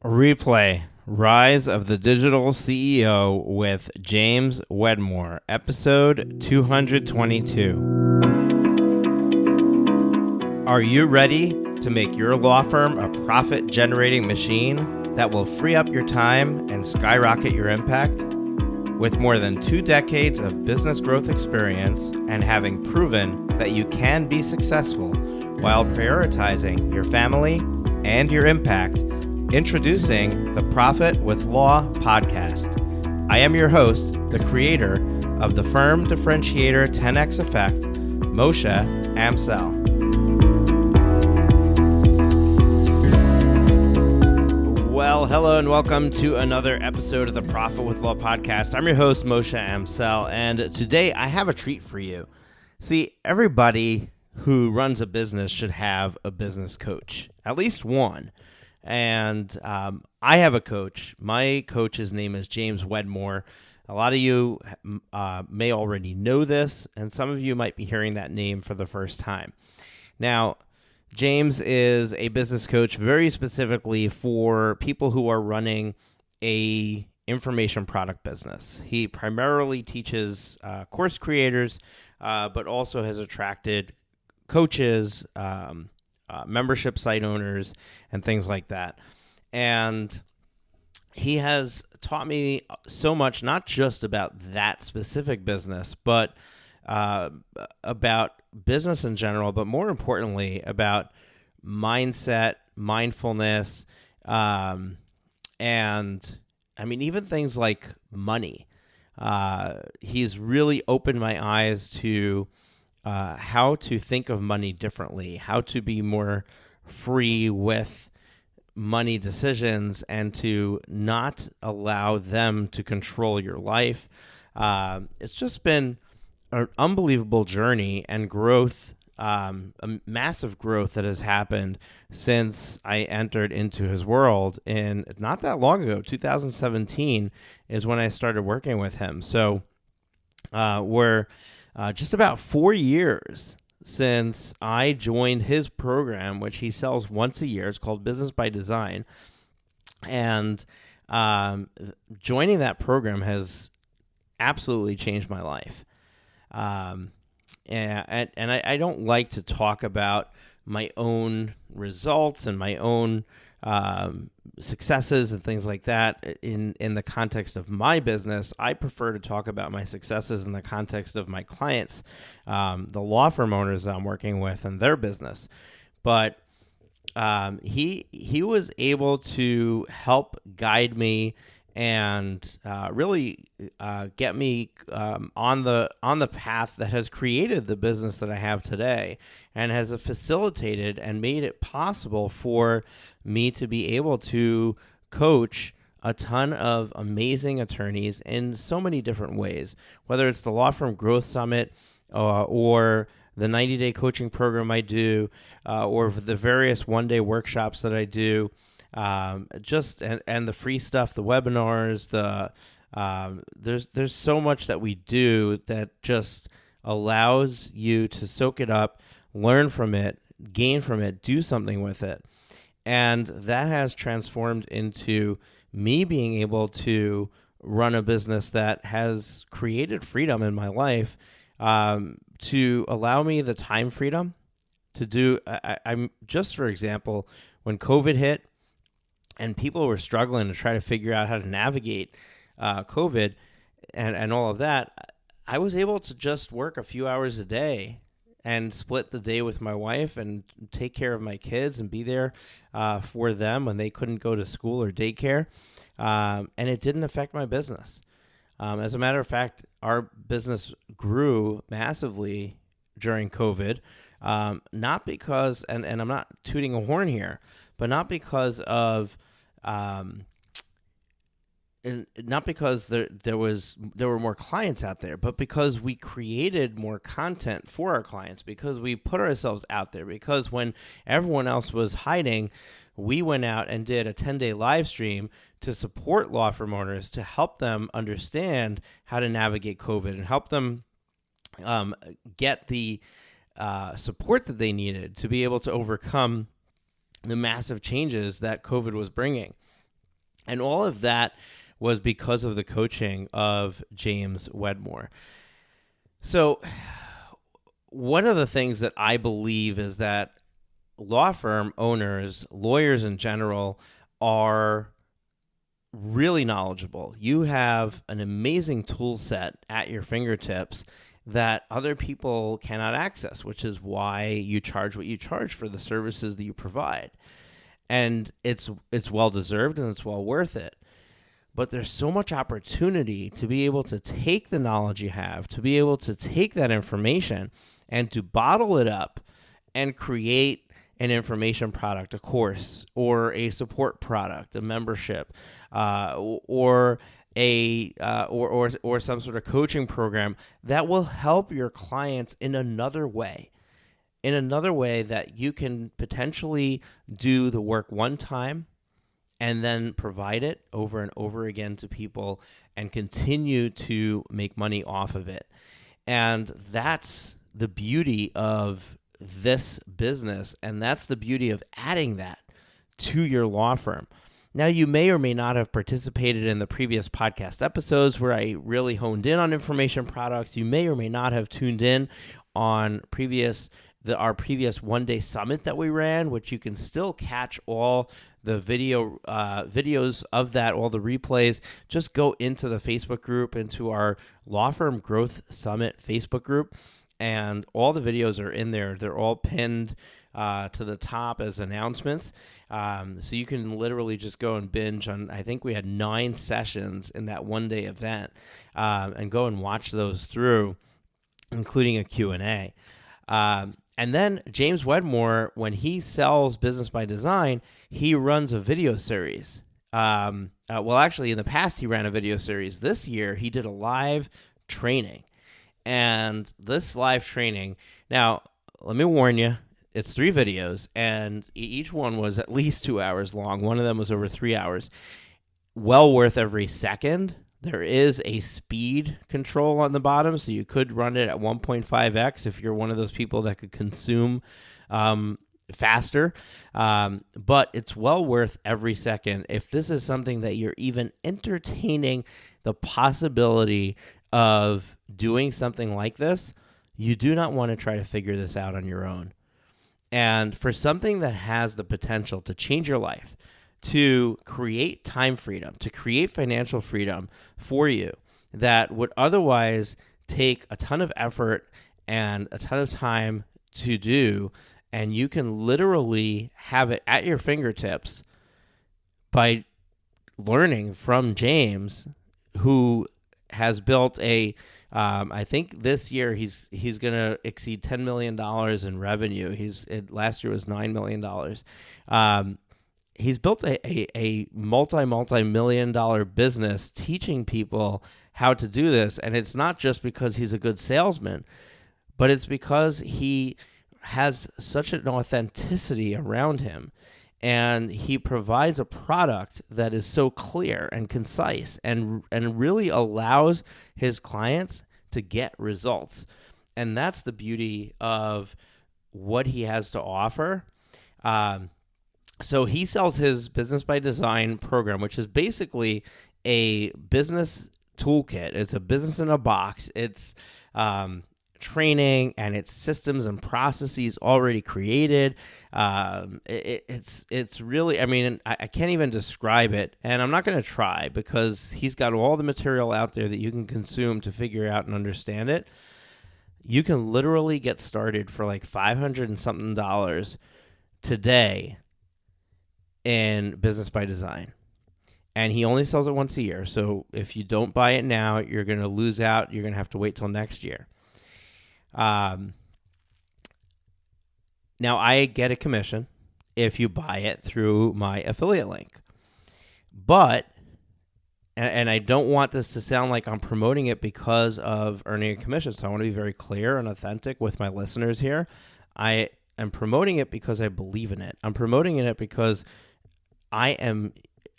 Replay, Rise of the Digital CEO with James Wedmore, episode 222. Are you ready to make your law firm a profit-generating machine that will free up your time and skyrocket your impact? With more than 2 decades of business growth experience and having proven that you can be successful while prioritizing your family and your impact, introducing the Profit with Law podcast. I am your host, the creator of the Firm Differentiator 10X Effect, Moshe Amsel. Well, hello and welcome to another episode of the Profit with Law podcast. I'm your host, Moshe Amsel, and today I have a treat for you. See, everybody who runs a business should have a business coach, at least one. And I have a coach. My coach's name is James Wedmore. A lot of you may already know this, and some of you might be hearing that name for the first time. Now, James is a business coach very specifically for people who are running a information product business. He primarily teaches course creators, but also has attracted coaches, membership site owners, and things like that. And he has taught me so much, not just about that specific business, but about business in general, but more importantly, about mindset, mindfulness, and I mean, even things like money. He's really opened my eyes to how to think of money differently, how to be more free with money decisions and to not allow them to control your life. It's just been an unbelievable journey and growth, a massive growth that has happened since I entered into his world. And not that long ago, 2017 is when I started working with him. So we're just about 4 years since I joined his program, which he sells once a year. It's called Business by Design. And joining that program has absolutely changed my life. And I don't like to talk about my own results and my own successes and things like that in the context of my business. I prefer to talk about my successes in the context of my clients, the law firm owners I'm working with and their business. But he was able to help guide me and really get me on the path that has created the business that I have today, and has facilitated and made it possible for me to be able to coach a ton of amazing attorneys in so many different ways, whether it's the Law Firm Growth Summit or the 90-day coaching program I do, or the various one-day workshops that I do. And the free stuff, the webinars, there's so much that we do that just allows you to soak it up, learn from it, gain from it, do something with it. And that has transformed into me being able to run a business that has created freedom in my life, to allow me the time freedom to do. I'm just, for example, when COVID hit, and people were struggling to try to figure out how to navigate COVID and all of that, I was able to just work a few hours a day and split the day with my wife and take care of my kids and be there for them when they couldn't go to school or daycare. And it didn't affect my business. As a matter of fact, our business grew massively during COVID, not because, and I'm not tooting a horn here, but not because of, and not because there were more clients out there, but because we created more content for our clients, because we put ourselves out there, because when everyone else was hiding, we went out and did a 10-day live stream to support law firm owners, to help them understand how to navigate COVID and help them get the support that they needed to be able to overcome the massive changes that COVID was bringing. And all of that was because of the coaching of James Wedmore. So one of the things that I believe is that law firm owners, lawyers in general, are really knowledgeable. You have an amazing tool set at your fingertips that other people cannot access, which is why you charge what you charge for the services that you provide. And it's well deserved and it's well worth it. But there's so much opportunity to be able to take the knowledge you have, to be able to take that information and to bottle it up and create an information product, a course, or a support product, a membership, or some sort of coaching program that will help your clients in another way. In another way that you can potentially do the work one time and then provide it over and over again to people and continue to make money off of it. And that's the beauty of this business, and that's the beauty of adding that to your law firm. Now, you may or may not have participated in the previous podcast episodes where I really honed in on information products. You may or may not have tuned in on our previous one-day summit that we ran, which you can still catch all the videos of that, all the replays. Just go into the Facebook group, into our Law Firm Growth Summit Facebook group, and all the videos are in there. They're all pinned to the top as announcements. So you can literally just go and binge on, I think we had 9 sessions in that one-day event, and go and watch those through, including a Q&A. And then James Wedmore, when he sells Business by Design, he runs a video series. Actually, in the past, he ran a video series. This year, he did a live training. And this live training, now, let me warn you, it's 3 videos, and each one was at least 2 hours long. One of them was over 3 hours. Well worth every second. There is a speed control on the bottom, so you could run it at 1.5x if you're one of those people that could consume faster. But it's well worth every second. If this is something that you're even entertaining the possibility of doing something like this, you do not want to try to figure this out on your own. And for something that has the potential to change your life, to create time freedom, to create financial freedom for you that would otherwise take a ton of effort and a ton of time to do, and you can literally have it at your fingertips by learning from James, who has built I think this year he's going to exceed $10 million in revenue. Last year was $9 million. He's built a multi-million dollar business teaching people how to do this. And it's not just because he's a good salesman, but it's because he has such an authenticity around him. And he provides a product that is so clear and concise and really allows his clients to get results. And that's the beauty of what he has to offer. So he sells his Business by Design program, which is basically a business toolkit. It's a business in a box. It's training and it's systems and processes already created. It's really, I can't even describe it, and I'm not going to try because he's got all the material out there that you can consume to figure out and understand it. You can literally get started for like $500 and something today in Business by Design. And he only sells it once a year. So if you don't buy it now, you're going to lose out. You're going to have to wait till next year. Now, I get a commission if you buy it through my affiliate link. But, and I don't want this to sound like I'm promoting it because of earning a commission. So I want to be very clear and authentic with my listeners here. I am promoting it because I believe in it. I'm promoting it because I am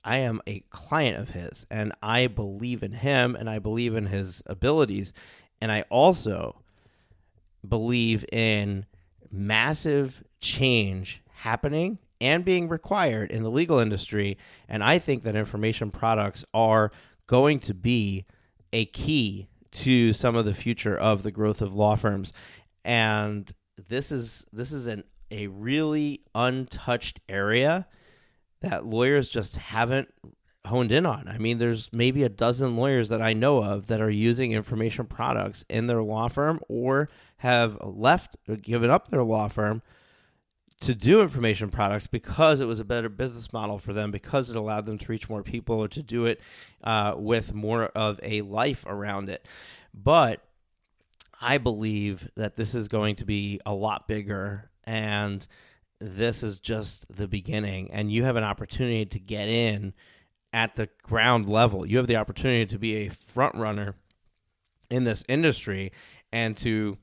a client of his, and I believe in him, and I believe in his abilities, and I also believe in massive change happening and being required in the legal industry. And I think that information products are going to be a key to some of the future of the growth of law firms. And this is a really untouched area that lawyers just haven't honed in on. I mean, there's maybe a dozen lawyers that I know of that are using information products in their law firm or have left or given up their law firm to do information products because it was a better business model for them, because it allowed them to reach more people or to do it with more of a life around it. But I believe that this is going to be a lot bigger, and this is just the beginning. And you have an opportunity to get in at the ground level. You have the opportunity to be a front runner in this industry and to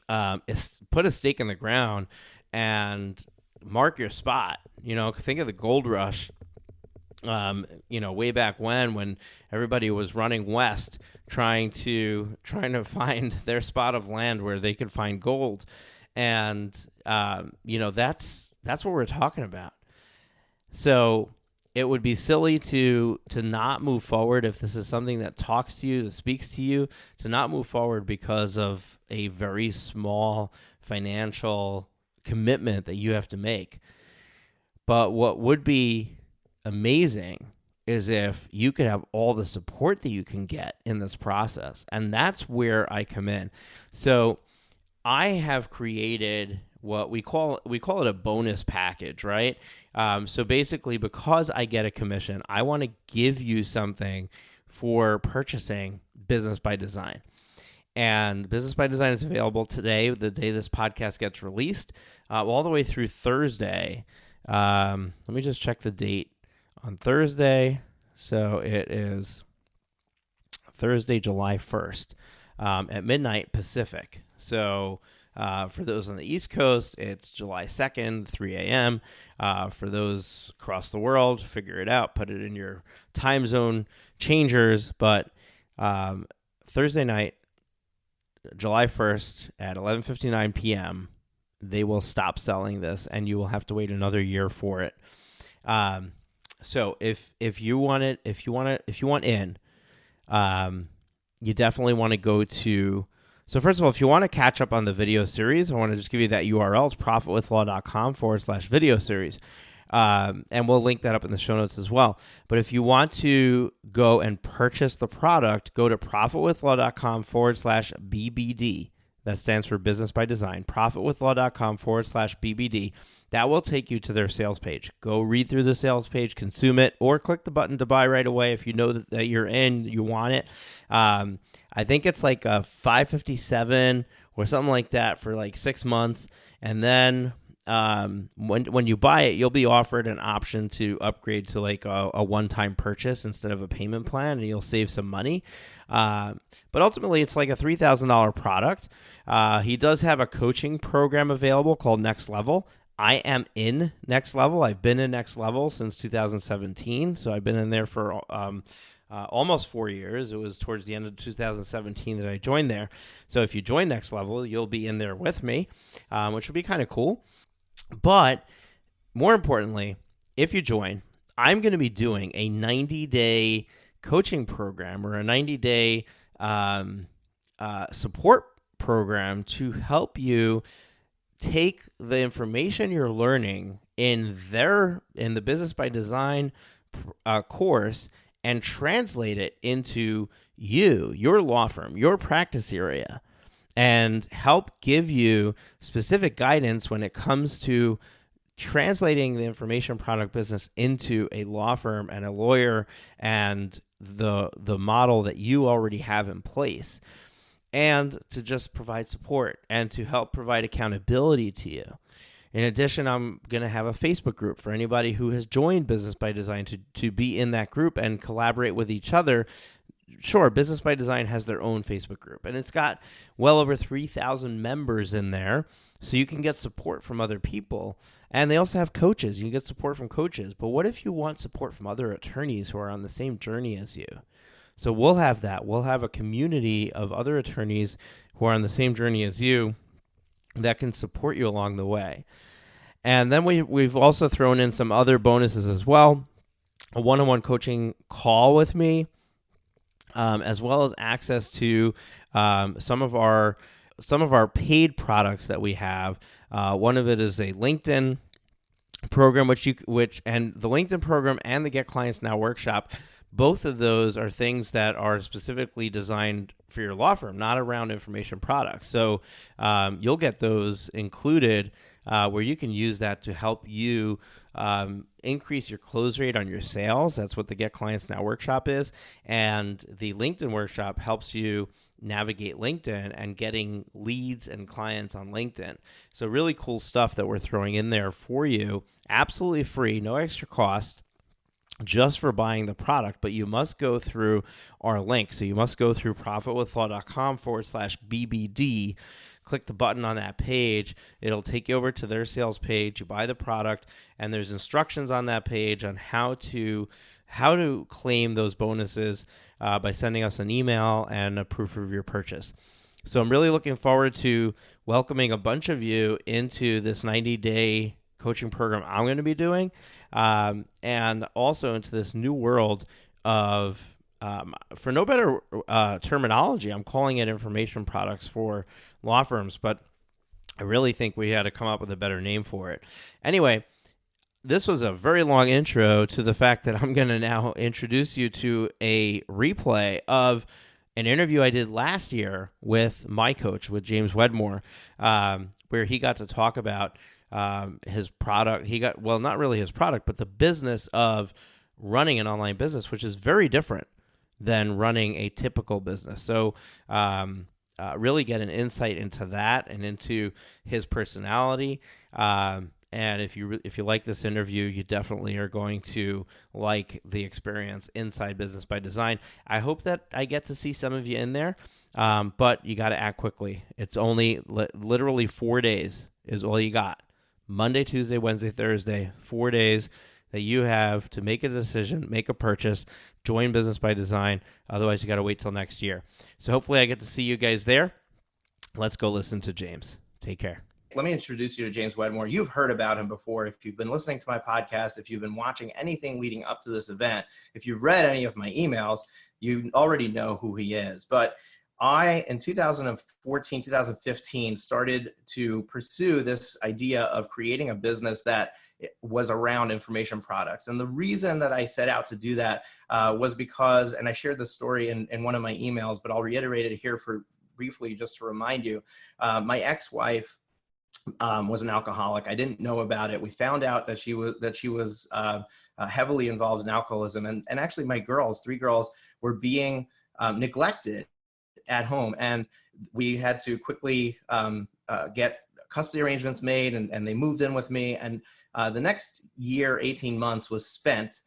put a stake in the ground and mark your spot. Think of the gold rush, way back when everybody was running west, trying to find their spot of land where they could find gold. And, that's what we're talking about. So it would be silly to not move forward if this is something that talks to you, that speaks to you, to not move forward because of a very small financial commitment that you have to make. But what would be amazing is if you could have all the support that you can get in this process. And that's where I come in. So I have created what we call it a bonus package, right? So basically, because I get a commission, I want to give you something for purchasing Business by Design. And Business by Design is available today, the day this podcast gets released, all the way through Thursday. Let me just check the date on Thursday. So it is Thursday, July 1st at midnight Pacific. So for those on the East Coast, it's July 2nd, 3 a.m. For those across the world, figure it out. Put it in your time zone changers. But Thursday night, July 1st at 11:59 p.m., they will stop selling this, and you will have to wait another year for it. So if you want in, you definitely want to go to. So first of all, if you want to catch up on the video series, I want to just give you that URL. It's profitwithlaw.com/video series. And we'll link that up in the show notes as well. But if you want to go and purchase the product, go to profitwithlaw.com/BBD. That stands for Business by Design. Profitwithlaw.com/BBD. That will take you to their sales page. Go read through the sales page, consume it, or click the button to buy right away if you know that you're in, you want it. I think it's like a $557 or something like that for like 6 months. And then when you buy it, you'll be offered an option to upgrade to like a one-time purchase instead of a payment plan, and you'll save some money. But ultimately, it's like a $3,000 product. He does have a coaching program available called Next Level. I am in Next Level. I've been in Next Level since 2017, so I've been in there for almost 4 years. It was towards the end of 2017 that I joined there. So if you join Next Level, you'll be in there with me, which will be kind of cool. But more importantly, if you join, I'm going to be doing a 90-day coaching program or a 90-day support program to help you take the information you're learning in the Business by Design course and translate it into your law firm, your practice area, and help give you specific guidance when it comes to translating the information product business into a law firm and a lawyer and the model that you already have in place, and to just provide support and to help provide accountability to you. In addition, I'm going to have a Facebook group for anybody who has joined Business by Design to be in that group and collaborate with each other. Sure, Business by Design has their own Facebook group, and it's got well over 3,000 members in there, so you can get support from other people. And they also have coaches. You can get support from coaches. But what if you want support from other attorneys who are on the same journey as you? So we'll have that. We'll have a community of other attorneys who are on the same journey as you that can support you along the way. And then we've also thrown in some other bonuses as well. A one-on-one coaching call with me, as well as access to some of our paid products that we have. One of it is a LinkedIn program, and the LinkedIn program and the Get Clients Now workshop. Both of those are things that are specifically designed for your law firm, not around information products. So you'll get those included, where you can use that to help you increase your close rate on your sales. That's what the Get Clients Now workshop is. And the LinkedIn workshop helps you navigate LinkedIn and getting leads and clients on LinkedIn. So really cool stuff that we're throwing in there for you. Absolutely free, no extra cost, just for buying the product, but you must go through our link. So you must go through profitwithlaw.com/BBD, click the button on that page. It'll take you over to their sales page. You buy the product, and there's instructions on that page on how to claim those bonuses by sending us an email and a proof of your purchase. So I'm really looking forward to welcoming a bunch of you into this 90-day coaching program I'm going to be doing, and also into this new world of, for no better terminology, I'm calling it information products for law firms, but I really think we had to come up with a better name for it. Anyway, this was a very long intro to the fact that I'm going to now introduce you to a replay of an interview I did last year with my coach, with James Wedmore, where he got to talk about his product. Not really his product, but the business of running an online business, which is very different than running a typical business. So really get an insight into that and into his personality. And if you like this interview, you definitely are going to like the experience inside Business by Design. I hope that I get to see some of you in there, but you got to act quickly. It's only literally 4 days is all you got. Monday, Tuesday, Wednesday, Thursday, 4 days that you have to make a decision, make a purchase, join Business by Design. Otherwise, you got to wait till next year. So hopefully I get to see you guys there. Let's go listen to James. Take care. Let me introduce you to James Wedmore. You've heard about him before. If you've been listening to my podcast, if you've been watching anything leading up to this event, if you've read any of my emails, you already know who he is. But I, in 2014, 2015, started to pursue this idea of creating a business that was around information products. And the reason that I set out to do that was because, and I shared this story in one of my emails, but I'll reiterate it here for briefly just to remind you, my ex-wife was an alcoholic. I didn't know about it. We found out that she was heavily involved in alcoholism, and actually my girls, 3 girls, were being neglected at home, and we had to quickly get custody arrangements made, and they moved in with me. And the next year, 18 months, was spent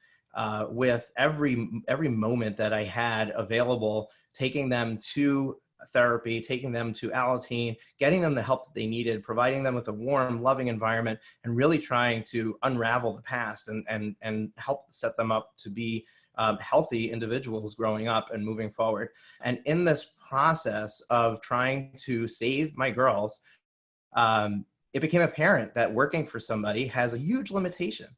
with every moment that I had available, taking them to therapy, taking them to Alateen, getting them the help that they needed, providing them with a warm, loving environment, and really trying to unravel the past and help set them up to be healthy individuals growing up and moving forward. And in this process of trying to save my girls, it became apparent that working for somebody has a huge limitation.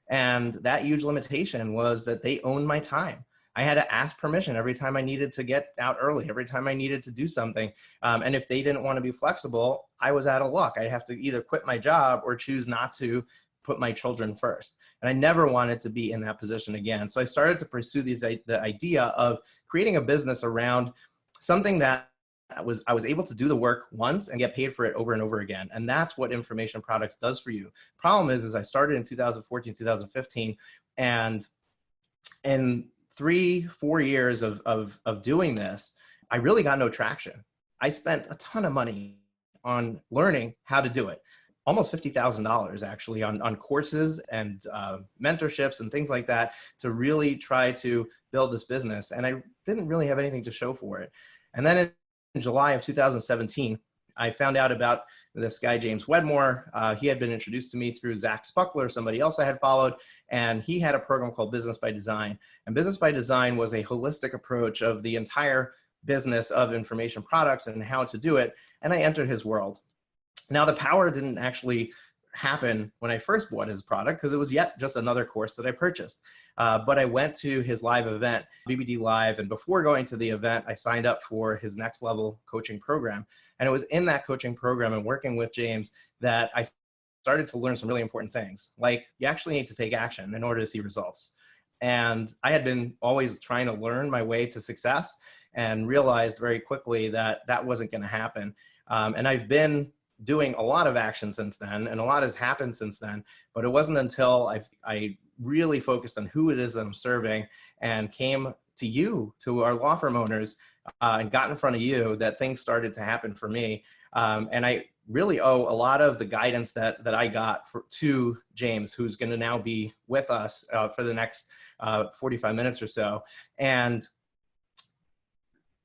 And that huge limitation was that they own my time. I had to ask permission every time I needed to get out early, every time I needed to do something. And if they didn't want to be flexible, I was out of luck. I'd have to either quit my job or choose not to put my children first. And I never wanted to be in that position again. So I started to pursue the idea of creating a business around something that I was able to do the work once and get paid for it over and over again. And that's what information products does for you. Problem is I started in 2014, 2015, and in 3-4 years of doing this, I really got no traction. I spent a ton of money on learning how to do it. Almost $50,000 actually on courses and mentorships and things like that to really try to build this business. And I didn't really have anything to show for it. And then in July of 2017, I found out about this guy, James Wedmore. He had been introduced to me through Zach Spuckler, somebody else I had followed, and he had a program called Business by Design. And Business by Design was a holistic approach of the entire business of information products and how to do it. And I entered his world. Now, the power didn't actually happen when I first bought his product because it was yet just another course that I purchased. But I went to his live event, BBD Live, and before going to the event, I signed up for his next level coaching program. And it was in that coaching program and working with James that I started to learn some really important things. Like, you actually need to take action in order to see results. And I had been always trying to learn my way to success and realized very quickly that that wasn't going to happen. And I've been doing a lot of action since then, and a lot has happened since then, but it wasn't until I really focused on who it is that I'm serving and came to you, to our law firm owners, and got in front of you, that things started to happen for me. And I really owe a lot of the guidance that I got to James, who's going to now be with us for the next 45 minutes or so. And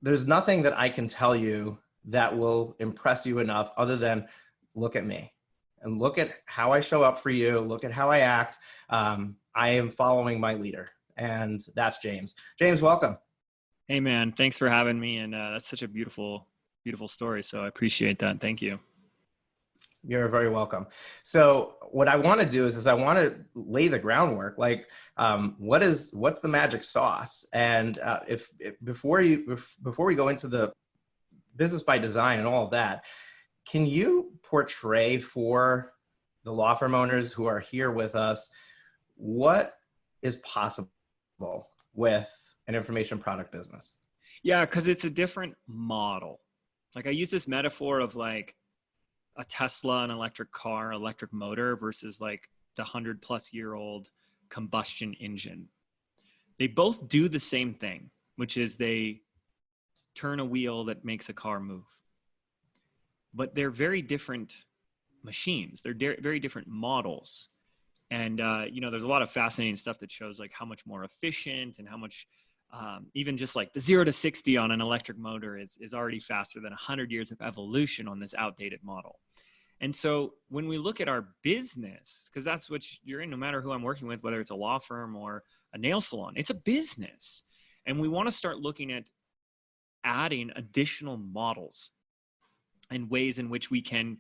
there's nothing that I can tell you that will impress you enough other than look at me and look at how I show up for you. Look at how I act. I am following my leader, and that's James. James, welcome. Hey man, thanks for having me. And that's such a beautiful, beautiful story. So I appreciate that. Thank you. You're very welcome. So what I want to do is I want to lay the groundwork. Like, what's the magic sauce? And before we go into the business by design and all of that, can you portray for the law firm owners who are here with us what is possible with an information product business? Yeah, because it's a different model. Like, I use this metaphor of like a Tesla, an electric car, electric motor versus like the 100-plus-year-old combustion engine. They both do the same thing, which is they turn a wheel that makes a car move. But they're very different machines. They're very different models. And, there's a lot of fascinating stuff that shows like how much more efficient and how much, even just like the 0 to 60 on an electric motor is already faster than 100 years of evolution on this outdated model. And so when we look at our business, because that's what you're in, no matter who I'm working with, whether it's a law firm or a nail salon, it's a business. And we want to start looking at adding additional models and ways in which we can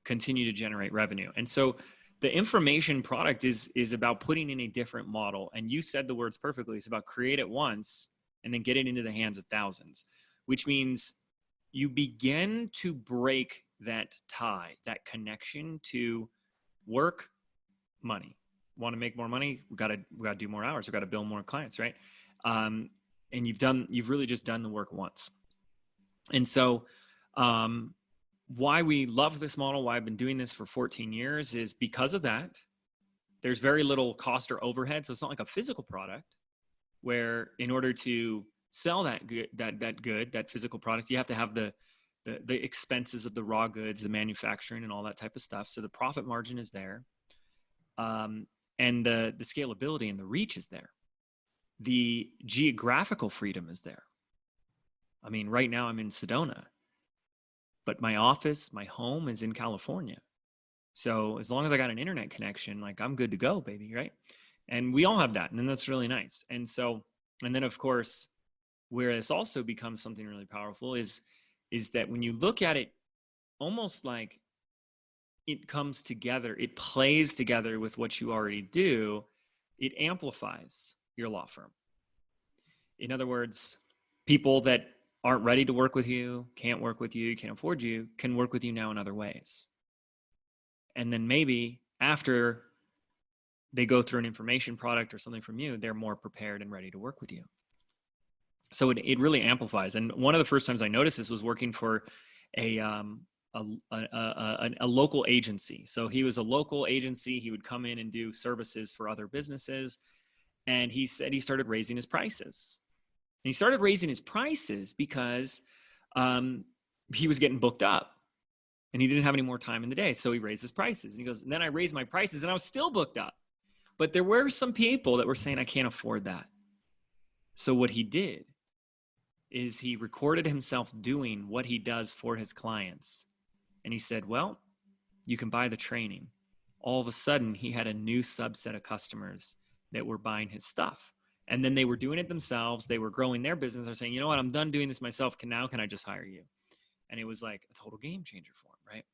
continue to generate revenue. And so the information product is about putting in a different model. And you said the words perfectly. It's about create it once and then get it into the hands of thousands, which means you begin to break that tie, that connection to work, money. Want to make more money? We got to do more hours. We got to bill more clients, right? And you've really just done the work once. And so, why we love this model, why I've been doing this for 14 years is because of that. There's very little cost or overhead. So it's not like a physical product where in order to sell that physical product, you have to have the expenses of the raw goods, the manufacturing and all that type of stuff. So the profit margin is there. And the scalability and the reach is there. The geographical freedom is there. I mean, right now I'm in Sedona, but my office, my home is in California. So as long as I got an internet connection, like I'm good to go, baby, right? And we all have that. And then that's really nice. And then of course, where this also becomes something really powerful is that when you look at it, almost like it comes together, it plays together with what you already do, it amplifies your law firm. In other words, people that aren't ready to work with you, can't work with you, can't afford you, can work with you now in other ways. And then maybe after they go through an information product or something from you, they're more prepared and ready to work with you. So it really amplifies. And one of the first times I noticed this was working for a local agency. So he was a local agency. He would come in and do services for other businesses. And he said he started raising his prices. And he started raising his prices because he was getting booked up and he didn't have any more time in the day. So he raised his prices. And he goes, and then I raised my prices and I was still booked up. But there were some people that were saying, I can't afford that. So what he did is he recorded himself doing what he does for his clients. And he said, well, you can buy the training. All of a sudden, he had a new subset of customers that were buying his stuff. And then they were doing it themselves. They were growing their business. They're saying, you know what, I'm done doing this myself. Can I just hire you? And it was like a total game changer for him, right?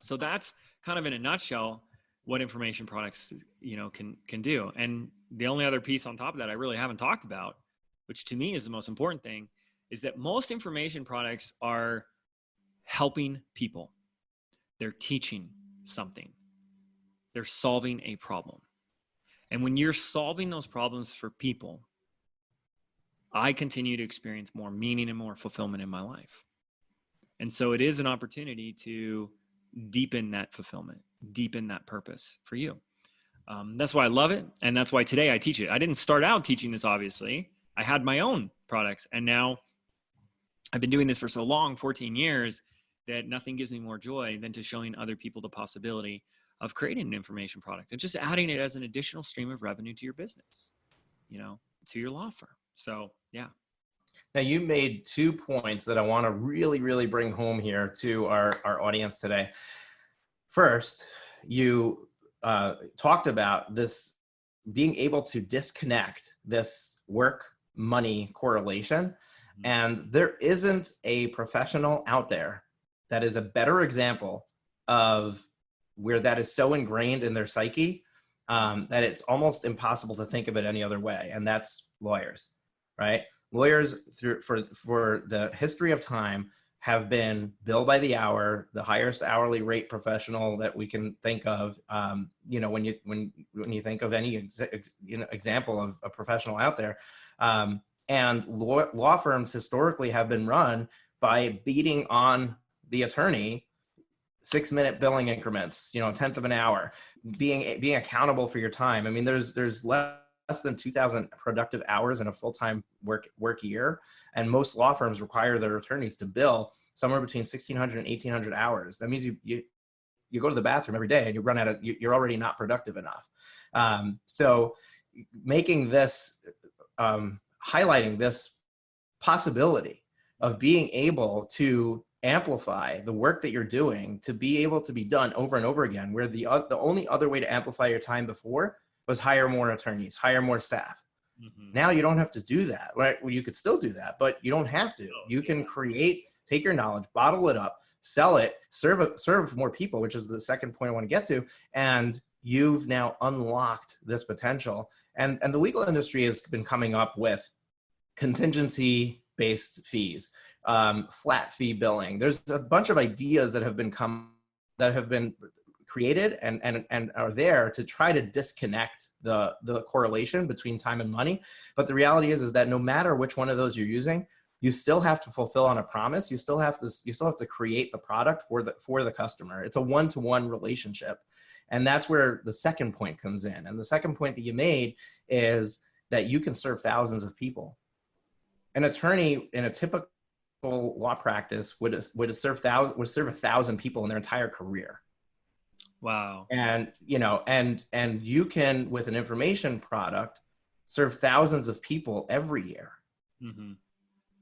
So that's kind of in a nutshell what information products, can do. And the only other piece on top of that I really haven't talked about, which to me is the most important thing, is that most information products are helping people. They're teaching something. They're solving a problem. And when you're solving those problems for people, I continue to experience more meaning and more fulfillment in my life. And so it is an opportunity to deepen that fulfillment, deepen that purpose for you. That's why I love it. And that's why today I teach it. I didn't start out teaching this, obviously. I had my own products. And now I've been doing this for so long, 14 years, that nothing gives me more joy than to showing other people the possibility of creating an information product and just adding it as an additional stream of revenue to your business, to your law firm. So, yeah. Now, you made 2 points that I want to really, really bring home here to our audience today. First, you talked about this being able to disconnect this work-money correlation. Mm-hmm. And there isn't a professional out there that is a better example of where that is so ingrained in their psyche that it's almost impossible to think of it any other way. And that's lawyers, right? Lawyers for the history of time have been billed by the hour, the highest hourly rate professional that we can think of. When you think of any example of a professional out there, and law firms historically have been run by beating on the attorney 6-minute billing increments, a tenth of an hour, being accountable for your time. I mean, there's less than 2,000 productive hours in a full-time work year. And most law firms require their attorneys to bill somewhere between 1,600 and 1,800 hours. That means you go to the bathroom every day and you run out of, you're already not productive enough. So making this, highlighting this possibility of being able to amplify the work that you're doing to be able to be done over and over again, where the only other way to amplify your time before was hire more attorneys, hire more staff. Mm-hmm. Now you don't have to do that, right? Well, you could still do that, but you don't have to. You can take your knowledge, bottle it up, sell it, serve more people, which is the second point I want to get to. And you've now unlocked this potential. And the legal industry has been coming up with contingency-based fees, flat fee billing. There's a bunch of ideas that have been created and are there to try to disconnect the correlation between time and money. But the reality is that no matter which one of those you're using, you still have to fulfill on a promise. You still have to create the product for the customer. It's a one-to-one relationship. And that's where the second point comes in. And the second point that you made is that you can serve thousands of people. An attorney in a typical law practice would serve 1,000 people in their entire career. Wow. And and you can, with an information product, serve thousands of people every year. Mm-hmm.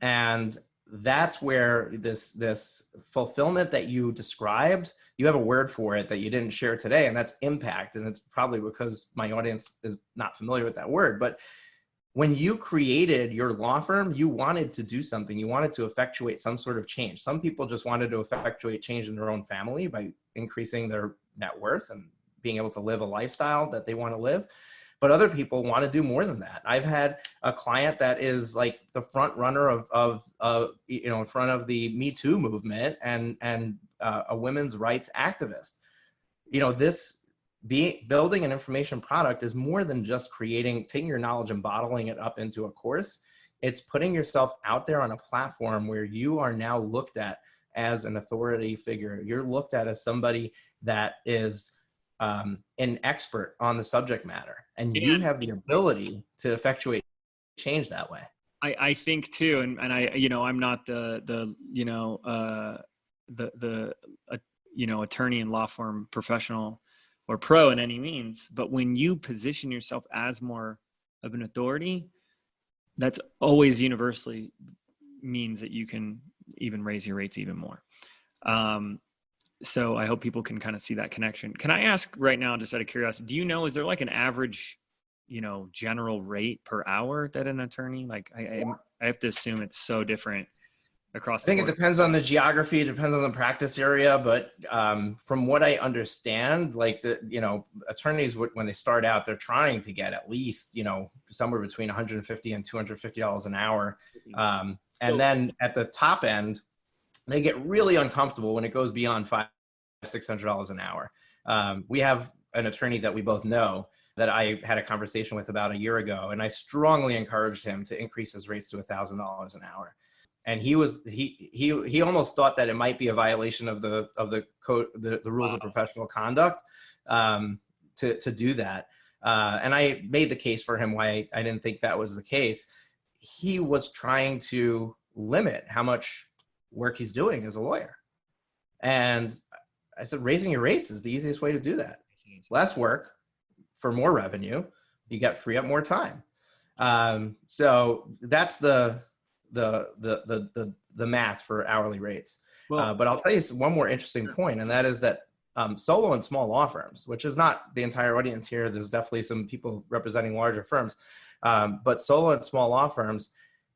And that's where this fulfillment that you described, you have a word for it that you didn't share today, and that's impact. And it's probably because my audience is not familiar with that word. But when you created your law firm, you wanted to do something. You wanted to effectuate some sort of change. Some people just wanted to effectuate change in their own family by increasing their net worth and being able to live a lifestyle that they want to live. But other people want to do more than that. I've had a client that is like the front runner of in front of the Me Too movement and a women's rights activist. Building an information product is more than just taking your knowledge and bottling it up into a course. It's putting yourself out there on a platform where you are now looked at as an authority figure. You're looked at as somebody that is an expert on the subject matter, and you have the ability to effectuate change that way. I think too, and I, I'm not the attorney and law firm professional or pro in any means, but when you position yourself as more of an authority, that's always universally means that you can even raise your rates even more. So I hope people can kind of see that connection. Can I ask right now, just out of curiosity, do you know, is there like an average, general rate per hour that an attorney, like I have to assume it's so different across I the think it board? depends on the geography, it depends on the practice area, but from what I understand, like attorneys when they start out, they're trying to get at least somewhere between 150 and $250 an hour, and So then at the top end, they get really uncomfortable when it goes beyond $500-600 an hour. We have an attorney that we both know that I had a conversation with about a year ago, and I strongly encouraged him to increase his rates to $1,000 an hour. And he almost thought that it might be a violation of the code, the rules of wow. professional conduct, to do that. And I made the case for him why I didn't think that was the case. He was trying to limit how much work he's doing as a lawyer. And I said, raising your rates is the easiest way to do that. Less work for more revenue, you get free up more time. So that's the math for hourly rates. Well, But I'll tell you one more interesting point, and that is that solo and small law firms, which is not the entire audience here. There's definitely some people representing larger firms, but solo and small law firms,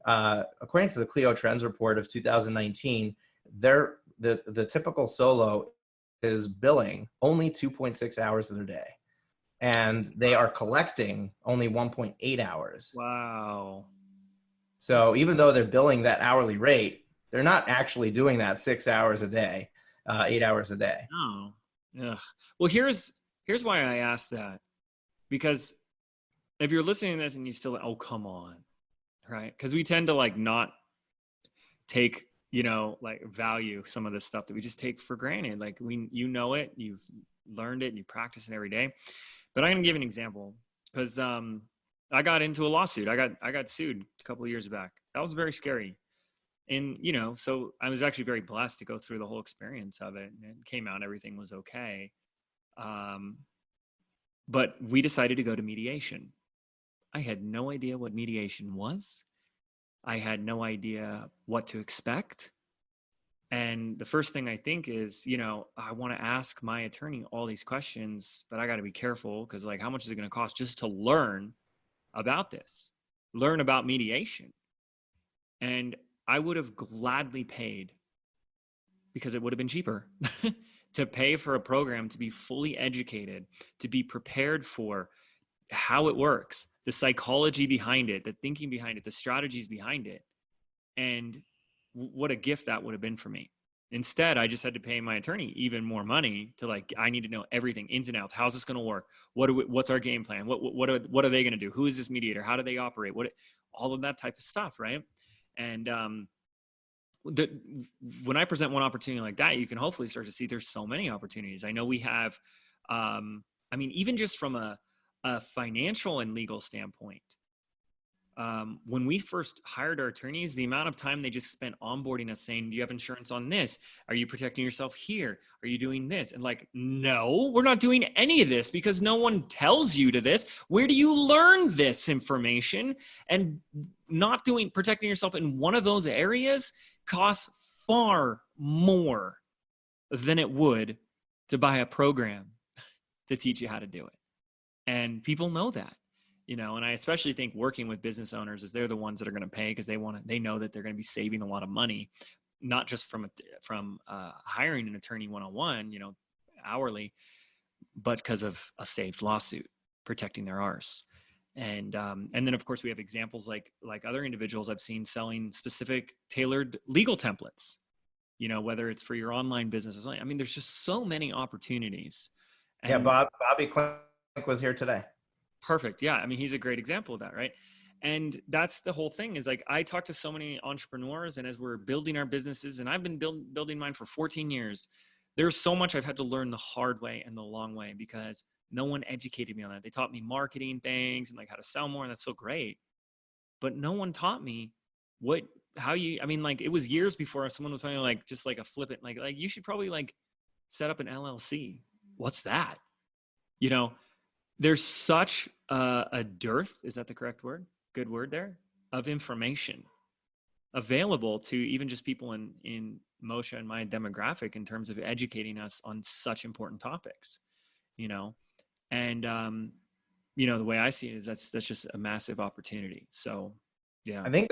according to the Clio Trends report of 2019, the typical solo is billing only 2.6 hours of their day, and they are collecting only 1.8 hours. wow. So even though they're billing that hourly rate, they're not actually doing that 6 hours a day, 8 hours a day. No. Ugh. Well, here's why I asked that. Because if you're listening to this and you still, oh, come on, right? Because we tend to like not take, like value some of this stuff that we just take for granted. Like it, you've learned it, and you practice it every day. But I'm gonna give an example because I got into a lawsuit. I got sued a couple of years back. That was very scary. And, so I was actually very blessed to go through the whole experience of it, and it came out, everything was okay. But we decided to go to mediation. I had no idea what mediation was. I had no idea what to expect. And the first thing I think is, I want to ask my attorney all these questions, but I got to be careful because, like, how much is it going to cost just to learn about this, learn about mediation? And I would have gladly paid, because it would have been cheaper, to pay for a program to be fully educated, to be prepared for how it works, the psychology behind it, the thinking behind it, the strategies behind it. And what a gift that would have been for me. Instead, I just had to pay my attorney even more money to, I need to know everything, ins and outs. How's this going to work? What's our game plan? What are they going to do? Who is this mediator? How do they operate? All of that type of stuff, right? And when I present one opportunity like that, you can hopefully start to see there's so many opportunities. I know we have, even just from a financial and legal standpoint, when we first hired our attorneys, the amount of time they just spent onboarding us saying, do you have insurance on this? Are you protecting yourself here? Are you doing this? And no, we're not doing any of this because no one tells you to this. Where do you learn this information? And not protecting yourself in one of those areas costs far more than it would to buy a program to teach you how to do it. And people know that. And I especially think working with business owners is they're the ones that are going to pay because they know that they're going to be saving a lot of money, not just from hiring an attorney one-on-one, hourly, but because of a saved lawsuit protecting their arse. And then of course we have examples like other individuals I've seen selling specific tailored legal templates, whether it's for your online business or something. I mean, there's just so many opportunities. And yeah, Bobby Klink was here today. Perfect. Yeah. I mean, he's a great example of that, right? And that's the whole thing is I talk to so many entrepreneurs, and as we're building our businesses, and I've been building mine for 14 years, there's so much I've had to learn the hard way and the long way because no one educated me on that. They taught me marketing things and how to sell more, and that's so great. But no one taught me it was years before someone was telling me just a flippant, you should probably set up an LLC. What's that? There's such a dearth, is that the correct word? Good word there, of information available to even just people in Moshe and my demographic in terms of educating us on such important topics, and the way I see it is that's just a massive opportunity. So, yeah. I think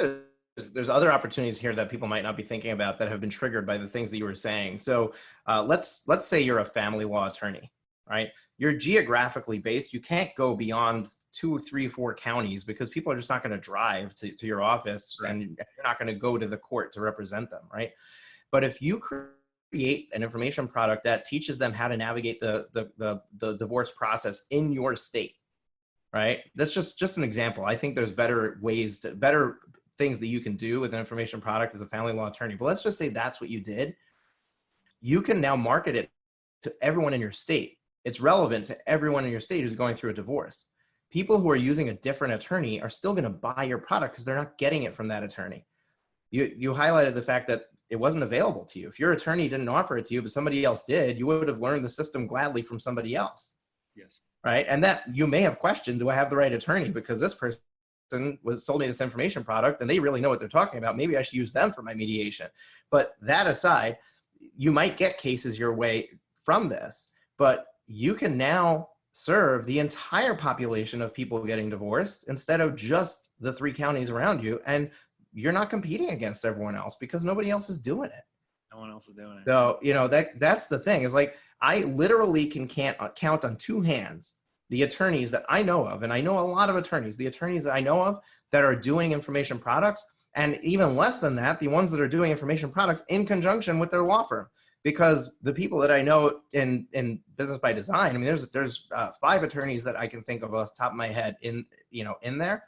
there's other opportunities here that people might not be thinking about that have been triggered by the things that you were saying. So let's say you're a family law attorney, right? You're geographically based. You can't go beyond 2, 3, 4 counties because people are just not going to drive to your office, right, and you're not going to go to the court to represent them, right? But if you create an information product that teaches them how to navigate the divorce process in your state, right? That's just an example. I think there's better things that you can do with an information product as a family law attorney. But let's just say that's what you did. You can now market it to everyone in your state. It's relevant to everyone in your state who's going through a divorce. People who are using a different attorney are still going to buy your product because they're not getting it from that attorney. You highlighted the fact that it wasn't available to you. If your attorney didn't offer it to you, but somebody else did, you would have learned the system gladly from somebody else. Yes. Right. And that you may have questioned, do I have the right attorney? Because this person sold me this information product and they really know what they're talking about. Maybe I should use them for my mediation. But that aside, you might get cases your way from this, but you can now serve the entire population of people getting divorced instead of just the 3 counties around you. And you're not competing against everyone else because nobody else is doing it. No one else is doing it. So, that's the thing is like, I literally can't count on 2 hands the attorneys that I know of, and I know a lot of attorneys, the attorneys that I know of that are doing information products, and even less than that, the ones that are doing information products in conjunction with their law firm. Because the people that I know in Business by Design, I mean, there's 5 attorneys that I can think of off the top of my head in there.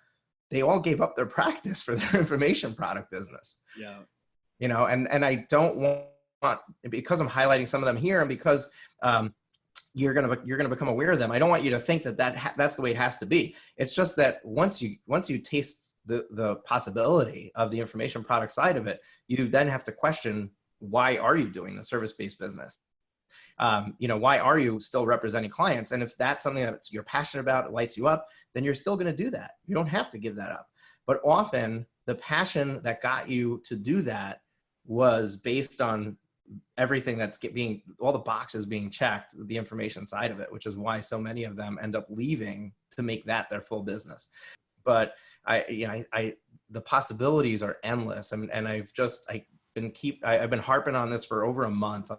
They all gave up their practice for their information product business. Yeah. And I don't want, because I'm highlighting some of them here, and because you're gonna become aware of them, I don't want you to think that's the way it has to be. It's just that once you taste the possibility of the information product side of it, you then have to question, why are you doing the service-based business? Why are you still representing clients? And if that's something that you're passionate about, it lights you up, then you're still going to do that. You don't have to give that up. But often the passion that got you to do that was based on everything that's all the boxes being checked, the information side of it, which is why so many of them end up leaving to make that their full business. But the possibilities are endless. And I've been harping on this for over a month on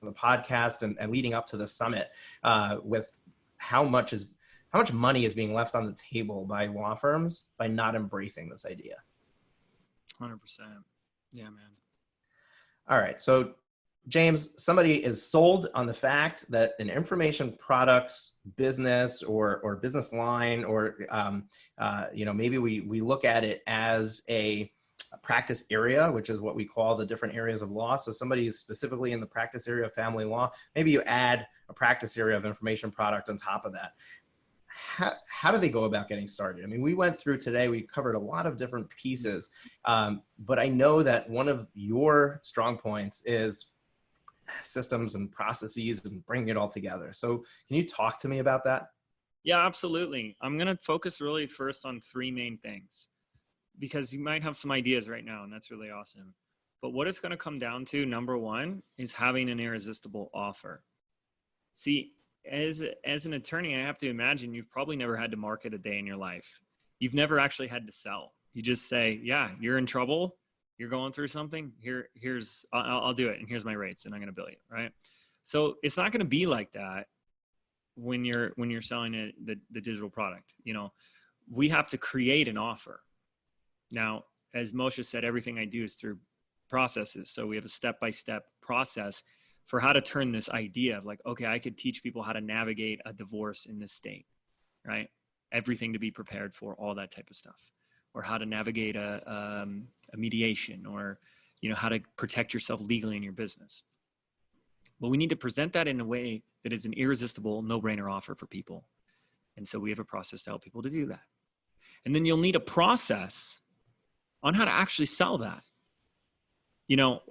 the podcast and leading up to the summit with how much money is being left on the table by law firms by not embracing this idea. 100%. Yeah, man. All right. So James, somebody is sold on the fact that an information products business or business line, or maybe we look at it as a practice area, which is what we call the different areas of law. So somebody is specifically in the practice area of family law. Maybe you add a practice area of information product on top of that. How do they go about getting started? I mean, we went through today, we covered a lot of different pieces, but I know that one of your strong points is systems and processes and bringing it all together. So can you talk to me about that? Yeah, absolutely. I'm going to focus really first on 3 main things, because you might have some ideas right now, and that's really awesome. But what it's going to come down to, number 1, is having an irresistible offer. See, as an attorney, I have to imagine you've probably never had to market a day in your life. You've never actually had to sell. You just say, yeah, you're in trouble. You're going through something. I'll do it. And here's my rates, and I'm going to bill you. Right. So it's not going to be like that when you're selling the digital product. We have to create an offer. Now, as Moshe said, everything I do is through processes. So we have a step-by-step process for how to turn this idea of like, okay, I could teach people how to navigate a divorce in this state, right? Everything to be prepared for, all that type of stuff, or how to navigate a mediation, or, how to protect yourself legally in your business. But we need to present that in a way that is an irresistible, no-brainer offer for people. And so we have a process to help people to do that. And then you'll need a process on how to actually sell that.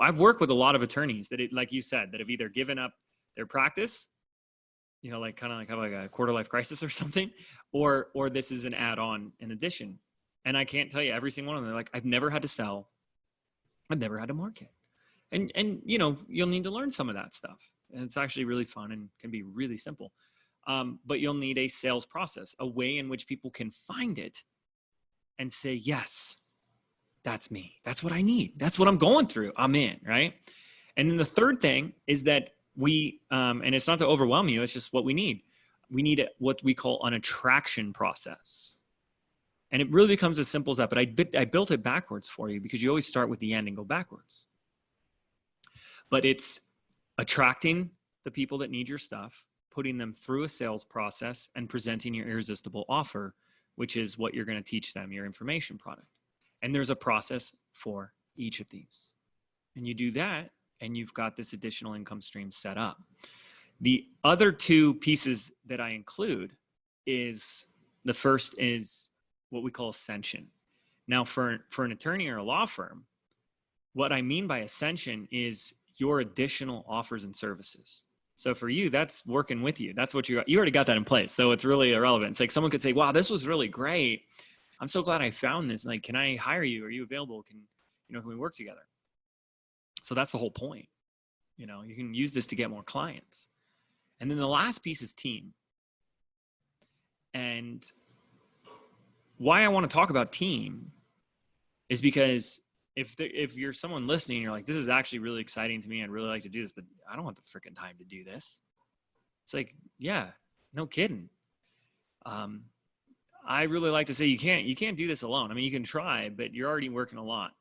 I've worked with a lot of attorneys that, like you said, that have either given up their practice, like have like a quarter life crisis or something, or this is an add-on in addition. And I can't tell you every single one of them. They're like, I've never had to sell. I've never had to market. And you'll need to learn some of that stuff. And it's actually really fun and can be really simple. But you'll need a sales process, a way in which people can find it and say, yes, That's me. That's what I need. That's what I'm going through. I'm in, right? And then the third thing is that we, and it's not to overwhelm you, it's just what we need. We need what we call an attraction process. And it really becomes as simple as that. But I built it backwards for you because you always start with the end and go backwards. But it's attracting the people that need your stuff, putting them through a sales process, and presenting your irresistible offer, which is what you're going to teach them, your information product. And there's a process for each of these. And you do that, and you've got this additional income stream set up. The other two pieces that I include is, the first is what we call ascension. Now, for an attorney or a law firm, what I mean by ascension is your additional offers and services. So for you, that's working with you. That's what you already got that in place. So it's really irrelevant. It's like someone could say, wow, this was really great. I'm so glad I found this. Like, can I hire you? Are you available? Can we work together? So that's the whole point. You can use this to get more clients. And then the last piece is team. And why I want to talk about team is because if you're someone listening, you're like, this is actually really exciting to me. I'd really like to do this, but I don't have the freaking time to do this. It's like, yeah, no kidding. I really like to say you can't do this alone. I mean, you can try, but you're already working a lot.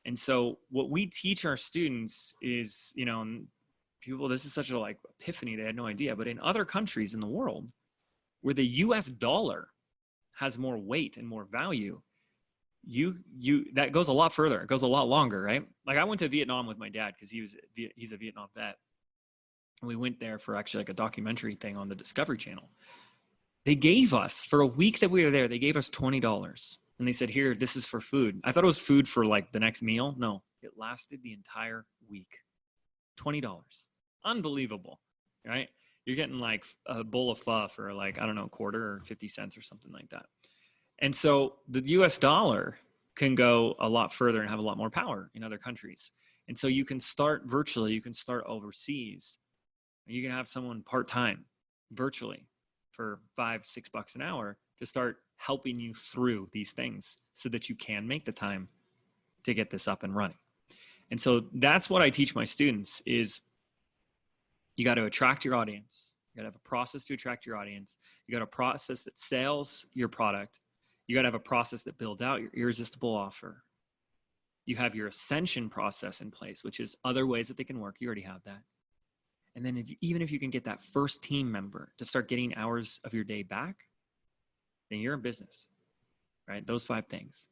And so what we teach our students is, people, this is such a like epiphany. They had no idea, but in other countries in the world where the US dollar has more weight and more value, that goes a lot further. It goes a lot longer, right? Like I went to Vietnam with my dad because he's a Vietnam vet. And we went there for actually like a documentary thing on the Discovery Channel. They gave us, for a week that we were there, they gave us $20. And they said, here, this is for food. I thought it was food for like the next meal. No, it lasted the entire week. $20. Unbelievable, right? You're getting like a bowl of pho for like, I don't know, a quarter or 50 cents or something like that. And so the US dollar can go a lot further and have a lot more power in other countries. And so you can start virtually, you can start overseas. You can have someone part-time virtually for $5-6 an hour to start helping you through these things so that you can make the time to get this up and running. And so that's what I teach my students is you got to attract your audience. You got to have a process to attract your audience. You got a process that sells your product. You got to have a process that builds out your irresistible offer. You have your ascension process in place, which is other ways that they can work. You already have that. And then even if you can get that first team member to start getting hours of your day back, then you're in business, right? Those 5 things.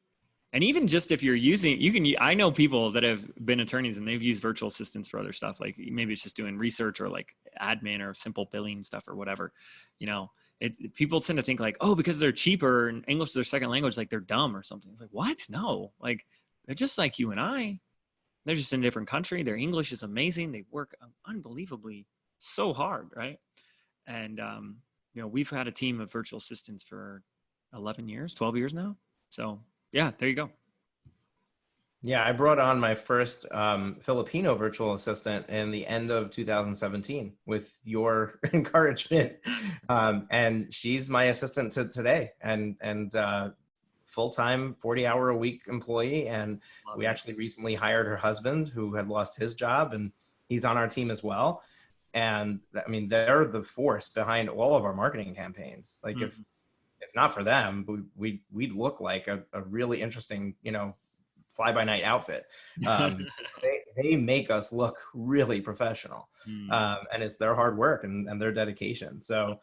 And even just if you're using, I know people that have been attorneys and they've used virtual assistants for other stuff. Like maybe it's just doing research or like admin or simple billing stuff or whatever. People tend to think like, oh, because they're cheaper and English is their second language, like they're dumb or something. It's like, what? No, like they're just like you and I. They're just in a different country. Their English is amazing. They work unbelievably so hard, right? And, we've had a team of virtual assistants for 11 years, 12 years now. So yeah, there you go. Yeah, I brought on my first Filipino virtual assistant in the end of 2017 with your encouragement. And she's my assistant to today and full-time 40-hour-a-week employee. And we actually recently hired her husband who had lost his job and he's on our team as well. And I mean, they're the force behind all of our marketing campaigns. Like if not for them, we'd look like a really interesting, fly-by-night outfit. They make us look really professional. And it's their hard work and their dedication. So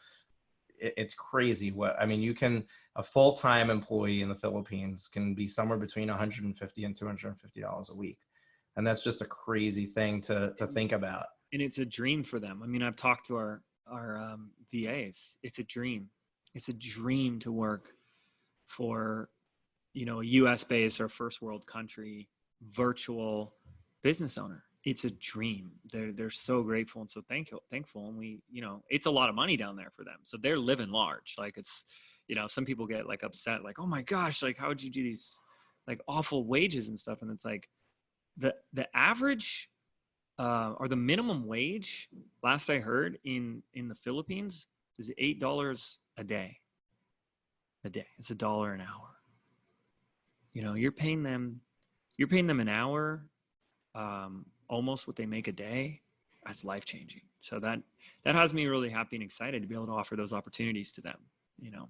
it's crazy a full-time employee in the Philippines can be somewhere between $150 and $250 a week. And that's just a crazy thing to think about. And it's a dream for them. I mean, I've talked to our VAs. It's a dream. It's a dream to work for, a US based or first world country virtual business owner. It's a dream. They're so grateful and so thankful. And we, it's a lot of money down there for them. So they're living large. Like it's, some people get like upset, like, oh my gosh, like how would you do these like awful wages and stuff? And it's like the average or the minimum wage last I heard in the Philippines is $8 a day. It's $1 an hour. You're paying them you're paying them an hour, almost what they make a day. That's life-changing. So that has me really happy and excited to be able to offer those opportunities to them, you know?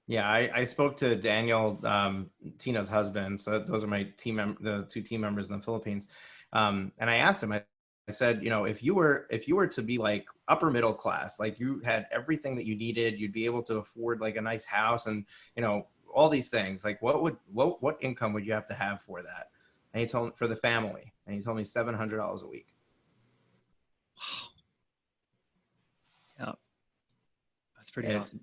Yeah, I spoke to Daniel, Tina's husband. So those are my the two team members in the Philippines. And I asked him, I said, you know, if you were to be like upper middle class, like you had everything that you needed, you'd be able to afford like a nice house and, you know, all these things, like what income would you have to have for that? And he told me for the family, and he told me $700 a week. Yeah. That's pretty awesome.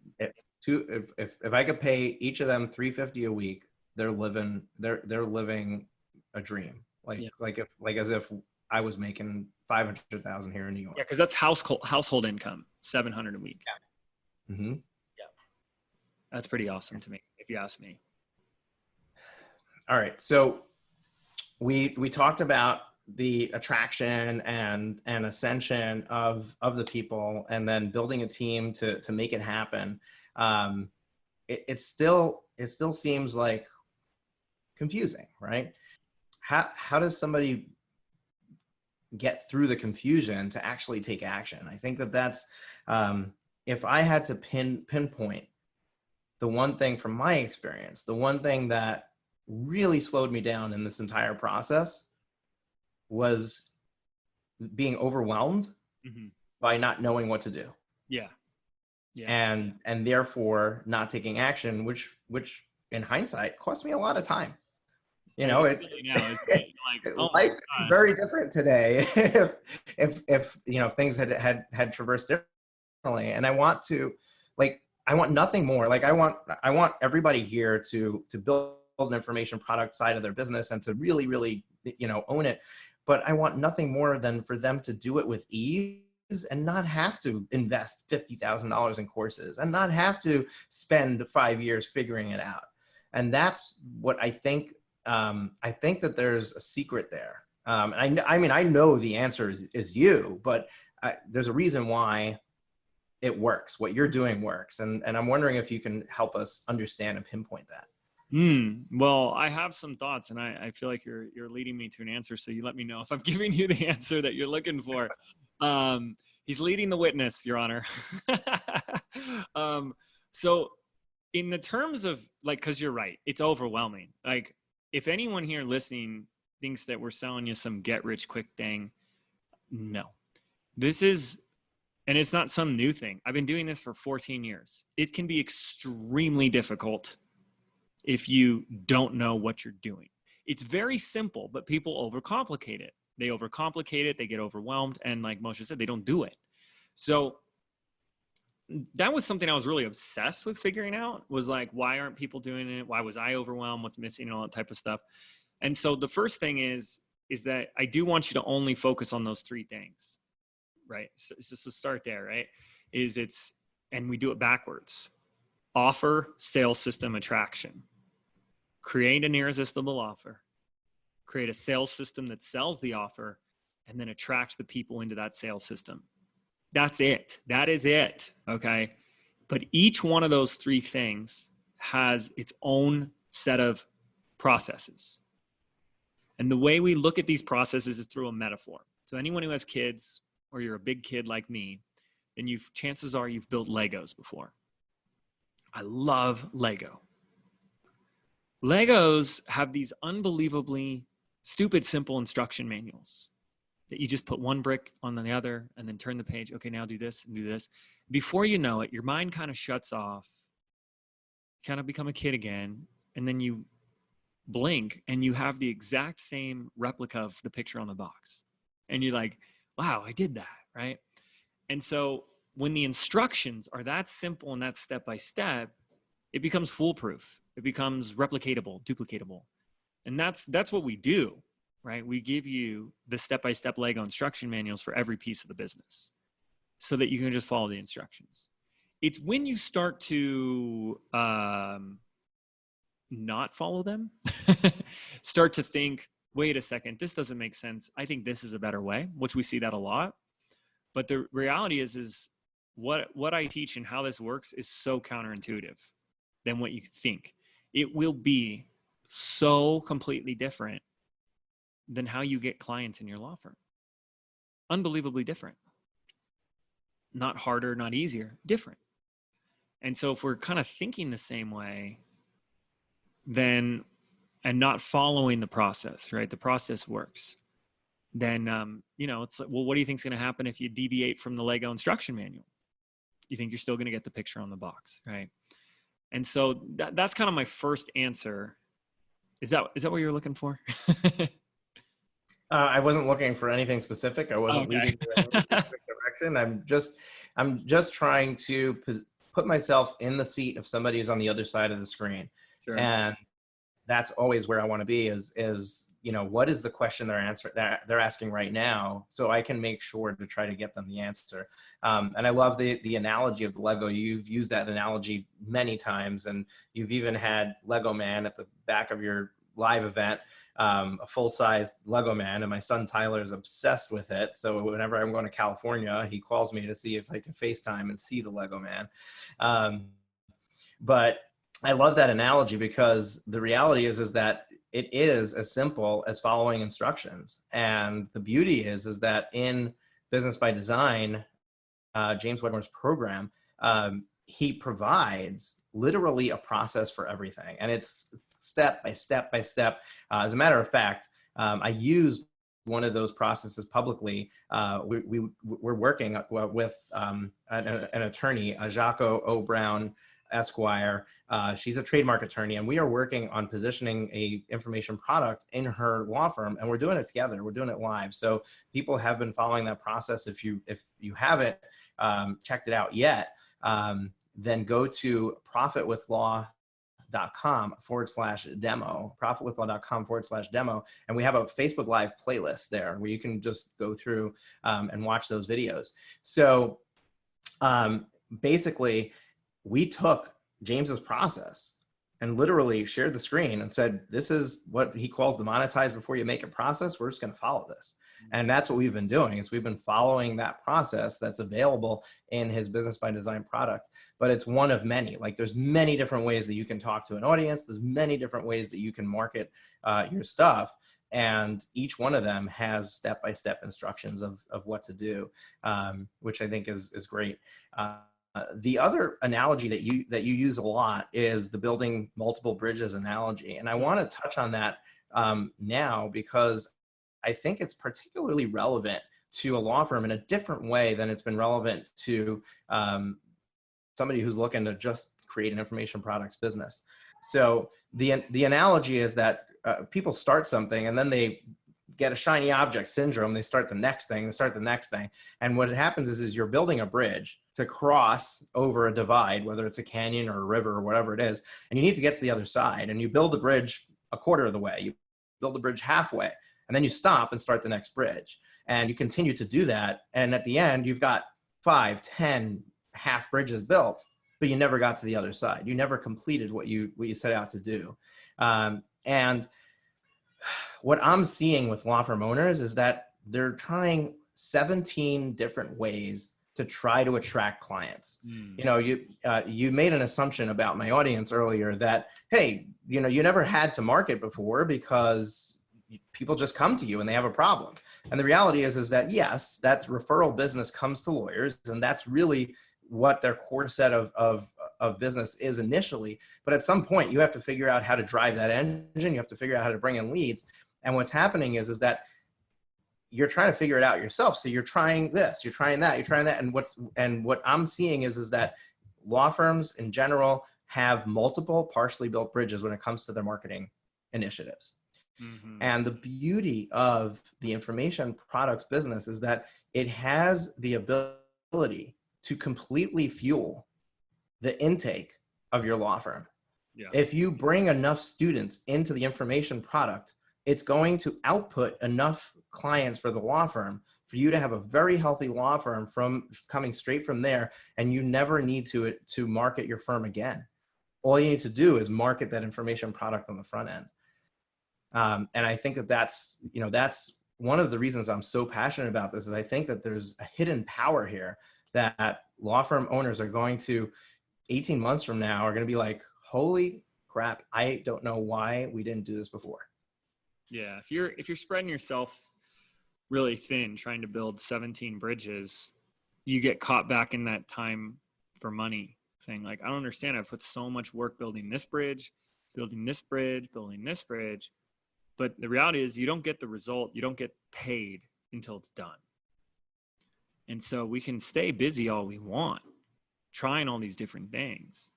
If I could pay each of them $350 a week, they're living a dream. Like as if I was making 500,000 here in New York. Yeah, because that's household income, 700 a week. Yeah. Mm-hmm. Yeah, that's pretty awesome to me, if you ask me. All right, so we talked about the attraction and ascension of the people, and then building a team to make it happen. It still seems like confusing, right? How does somebody get through the confusion to actually take action? I think that's if I had to pinpoint the one thing from my experience, the one thing that really slowed me down in this entire process was being overwhelmed by not knowing what to do. Yeah. And therefore not taking action, which in hindsight cost me a lot of time. You know, life is very different today if you know, if things had traversed differently. And I want nothing more. Like I want everybody here to build an information product side of their business and to really, really, you know, own it. But I want nothing more than for them to do it with ease and not have to invest $50,000 in courses and not have to spend 5 years figuring it out. And that's what I think. I think that there's a secret there. I mean, I know the answer is you, but there's a reason why it works. What you're doing works. And I'm wondering if you can help us understand and pinpoint that. Well, I have some thoughts, and I feel like you're leading me to an answer. So you let me know if I'm giving you the answer that you're looking for. He's leading the witness, Your Honor. So in the terms of like, cause you're right, it's overwhelming. Like if anyone here listening thinks that we're selling you some get rich quick thing, no, this is, and it's not some new thing. I've been doing this for 14 years. It can be extremely difficult if you don't know what you're doing. It's very simple, but people overcomplicate it. They overcomplicate it, they get overwhelmed, and like Moshe said, they don't do it. So that was something I was really obsessed with figuring out, was like, why aren't people doing it? Why was I overwhelmed? What's missing and all that type of stuff. And so the first thing is that I do want you to only focus on those three things, right? So start there, right? And we do it backwards. Offer, sales system, attraction. Create an irresistible offer, create a sales system that sells the offer, and then attracts the people into that sales system. That's it. That is it. Okay. But each one of those three things has its own set of processes. And the way we look at these processes is through a metaphor. So anyone who has kids, or you're a big kid like me, then chances are you've built Legos before. I love Lego. Legos have these unbelievably stupid, simple instruction manuals that you just put one brick on the other and then turn the page. Okay, now do this and do this. Before you know it, your mind kind of shuts off, kind of become a kid again, and then you blink and you have the exact same replica of the picture on the box. And you're like, wow, I did that, right? And so when the instructions are that simple and that step by step, it becomes foolproof. It becomes replicatable, duplicatable. And that's what we do, right? We give you the step-by-step Lego instruction manuals for every piece of the business so that you can just follow the instructions. It's when you start to not follow them, start to think, wait a second, this doesn't make sense. I think this is a better way, which we see that a lot. But the reality is what I teach and how this works is so counterintuitive than what you think. It will be so completely different than how you get clients in your law firm. Unbelievably different. Not harder, not easier, different. And so if we're kind of thinking the same way, then, and not following the process, right? The process works. Then, it's like, well, what do you think is going to happen if you deviate from the Lego instruction manual? You think you're still going to get the picture on the box, right? And so that's kind of my first answer. Is that what you're looking for? I wasn't looking for anything specific. I wasn't Okay. leading you in any specific direction. I'm just trying to put myself in the seat of somebody who's on the other side of the screen. Sure. And that's always where I want to be is, what is the question that they're asking right now, so I can make sure to try to get them the answer. And I love the analogy of the Lego. You've used that analogy many times, and you've even had Lego Man at the back of your live event, a full-size Lego Man, and my son Tyler is obsessed with it. So whenever I'm going to California, he calls me to see if I can FaceTime and see the Lego Man. But I love that analogy because the reality is that it is as simple as following instructions. And the beauty is that in Business by Design, James Wedmore's program, he provides literally a process for everything. And it's step by step by step. As a matter of fact, I used one of those processes publicly. We're working with an attorney, Jaco O. Brown, Esquire. She's a trademark attorney, and we are working on positioning a information product in her law firm, and we're doing it together. We're doing it live. So people have been following that process. If you haven't checked it out yet, then go to profitwithlaw.com/demo, profitwithlaw.com/demo. And we have a Facebook Live playlist there where you can just go through and watch those videos. So basically, we took James's process and literally shared the screen and said, this is what he calls the monetize before you make it process. We're just going to follow this. And that's what we've been doing, is we've been following that process that's available in his Business by Design product. But it's one of many. Like, there's many different ways that you can talk to an audience. There's many different ways that you can market your stuff. And each one of them has step-by-step instructions of what to do, which I think is great. The other analogy that you use a lot is the building multiple bridges analogy. And I want to touch on that now, because I think it's particularly relevant to a law firm in a different way than it's been relevant to somebody who's looking to just create an information products business. So the analogy is that people start something and then they get a shiny object syndrome. They start the next thing, And what happens is you're building a bridge to cross over a divide, whether it's a canyon or a river or whatever it is, and you need to get to the other side. And you build the bridge a quarter of the way, you build the bridge halfway, and then you stop and start the next bridge. And you continue to do that. And at the end, you've got 5, 10 half bridges built, but you never got to the other side. You never completed what you set out to do. And what I'm seeing with law firm owners is that they're trying 17 different ways to try to attract clients. You made an assumption about my audience earlier that, hey, you never had to market before because people just come to you and they have a problem. And the reality is that, yes, that referral business comes to lawyers, and that's really what their core set of business is initially. But at some point, you have to figure out how to drive that engine. You have to figure out how to bring in leads. And what's happening is that you're trying to figure it out yourself. So you're trying this, you're trying that, and what I'm seeing is that law firms in general have multiple partially built bridges when it comes to their marketing initiatives. Mm-hmm. And the beauty of the information products business is that it has the ability to completely fuel the intake of your law firm. Yeah. If you bring enough students into the information product, it's going to output enough clients for the law firm for you to have a very healthy law firm from coming straight from there, and you never need to market your firm again. All you need to do is market that information product on the front end. And I think that's one of the reasons I'm so passionate about this, is I think that there's a hidden power here that law firm owners are going to, 18 months from now, are going to be like, holy crap, I don't know why we didn't do this before. Yeah. If you're spreading yourself really thin, trying to build 17 bridges, you get caught back in that time for money thing. Like, I don't understand. I've put so much work building this bridge, building this bridge, building this bridge. But the reality is you don't get the result. You don't get paid until it's done. And so we can stay busy all we want, trying all these different things,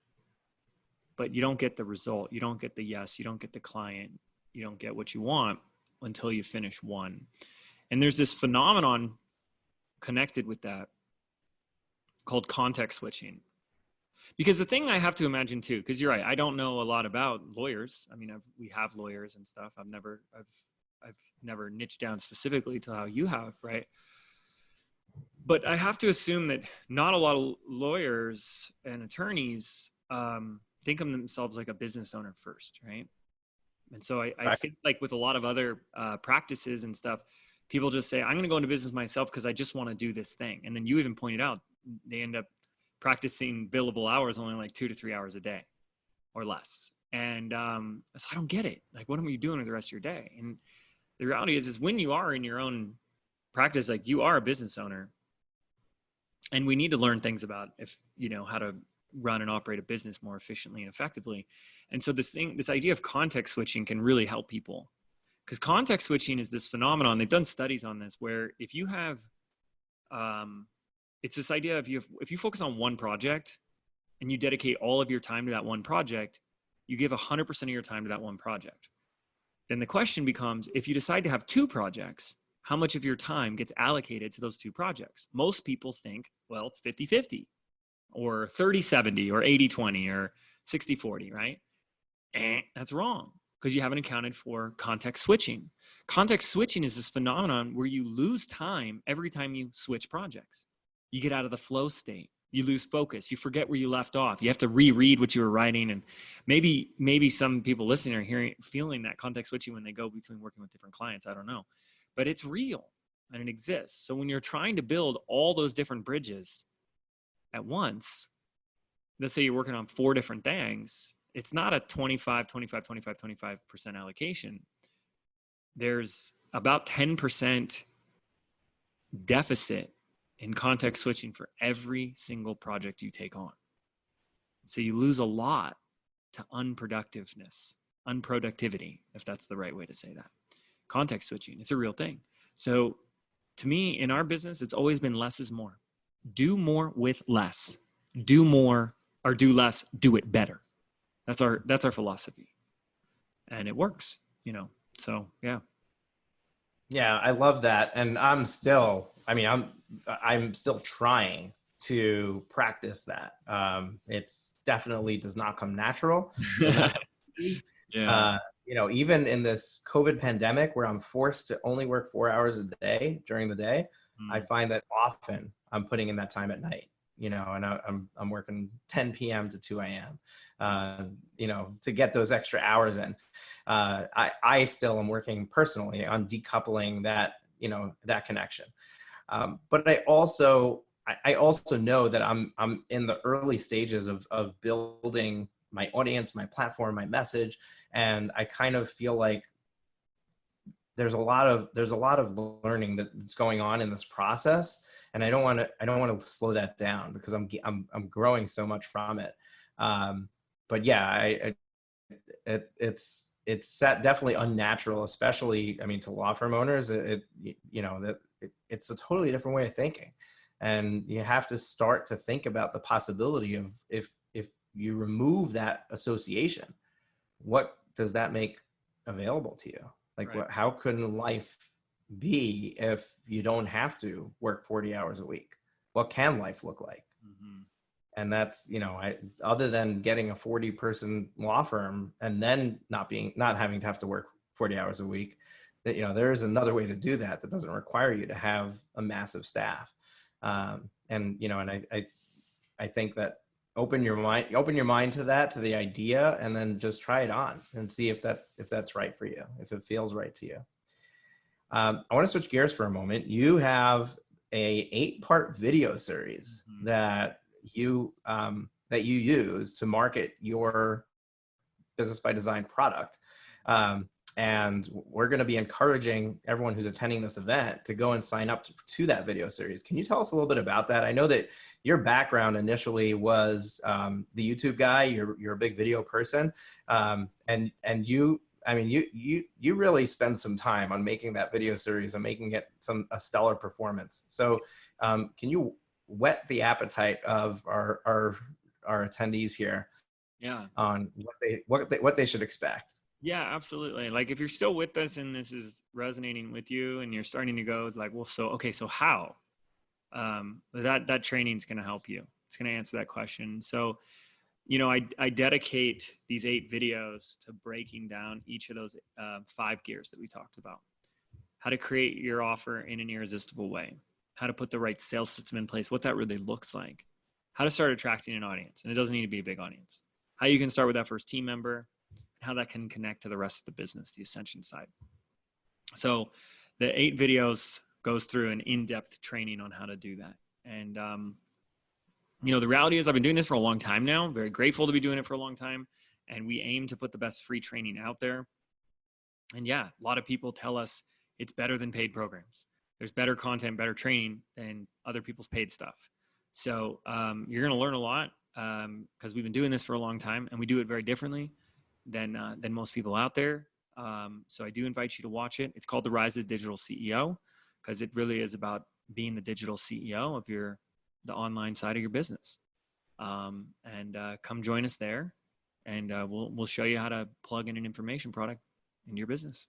but you don't get the result. You don't get the yes. You don't get the client. You don't get what you want until you finish one. And there's this phenomenon connected with that called context switching. Because the thing I have to imagine too, because you're right, I don't know a lot about lawyers. I mean, we have lawyers and stuff. I've never niched down specifically to how you have, right? But I have to assume that not a lot of lawyers and attorneys think of themselves like a business owner first, right? And so I think like with a lot of other practices and stuff, people just say, I'm going to go into business myself because I just want to do this thing. And then you even pointed out, they end up practicing billable hours only like 2 to 3 hours a day or less. And so I don't get it. Like, what are you doing with the rest of your day? And the reality is when you are in your own practice, like you are a business owner, and we need to learn things about how to run and operate a business more efficiently and effectively. And so this idea of context switching can really help people, because context switching is this phenomenon. They've done studies on this where if you have, it's this idea of if you focus on one project and you dedicate all of your time to that one project, you give 100% of your time to that one project. Then the question becomes, if you decide to have 2 projects, how much of your time gets allocated to those 2 projects? Most people think, well, it's 50-50 or 30-70 or 80-20 or 60-40, right? That's wrong, because you haven't accounted for context switching. Context switching is this phenomenon where you lose time every time you switch projects. You get out of the flow state. You lose focus. You forget where you left off. You have to reread what you were writing. And maybe some people listening are feeling that context switching when they go between working with different clients. I don't know. But it's real and it exists. So when you're trying to build all those different bridges at once, let's say you're working on 4 different things, it's not a 25% allocation. There's about 10% deficit in context switching for every single project you take on. So you lose a lot to unproductivity, if that's the right way to say that. Context switching, it's a real thing. So to me, in our business, it's always been less is more. Do more with less. Do more or do less, do it better. That's our philosophy. And it works, so yeah. Yeah, I love that. And I'm still trying to practice that. It's definitely does not come natural. Yeah. Even in this COVID pandemic where I'm forced to only work 4 hours a day during the day, I find that often I'm putting in that time at night, and I'm working 10 p.m. to 2 a.m., to get those extra hours in. I still am working personally on decoupling that, that connection. But I also know that I'm in the early stages of building my audience, my platform, my message. And I kind of feel like there's a lot of learning that's going on in this process. And I don't want to slow that down because I'm growing so much from it. But yeah, it's definitely unnatural, especially, to law firm owners. It's a totally different way of thinking. And you have to start to think about the possibility of if you remove that association, what does that make available to you? Like, right. How can life be if you don't have to work 40 hours a week? What can life look like? Mm-hmm. And that's, other than getting a 40-person law firm and then not having to have to work 40 hours a week, that, there is another way to do that doesn't require you to have a massive staff. And I think that open your mind to the idea, and then just try it on and see if that's right for you, if it feels right to you. I want to switch gears for a moment. You have a 8-part video series that you use to market your Business by Design product. And we're going to be encouraging everyone who's attending this event to go and sign up to that video series. Can you tell us a little bit about that? I know that your background initially was the YouTube guy. You're a big video person, and you, I mean, you really spend some time on making that video series and making it a stellar performance. So can you whet the appetite of our attendees here? Yeah. On what they should expect. Yeah, absolutely. Like if you're still with us and this is resonating with you and you're starting to go like, well, so how? That training is going to help you. It's going to answer that question. So, I dedicate these 8 videos to breaking down each of those 5 gears that we talked about. How to create your offer in an irresistible way, how to put the right sales system in place, what that really looks like, how to start attracting an audience. And it doesn't need to be a big audience. How you can start with that first team member, how that can connect to the rest of the business, the ascension side. So the 8 videos goes through an in-depth training on how to do that. And, the reality is I've been doing this for a long time now. I'm very grateful to be doing it for a long time. And we aim to put the best free training out there. And yeah, a lot of people tell us it's better than paid programs. There's better content, better training than other people's paid stuff. So you're going to learn a lot because we've been doing this for a long time and we do it very differently than most people out there. So I do invite you to watch it. It's called The Rise of the Digital CEO because it really is about being the digital CEO of the online side of your business. And come join us there and we'll show you how to plug in an information product in your business.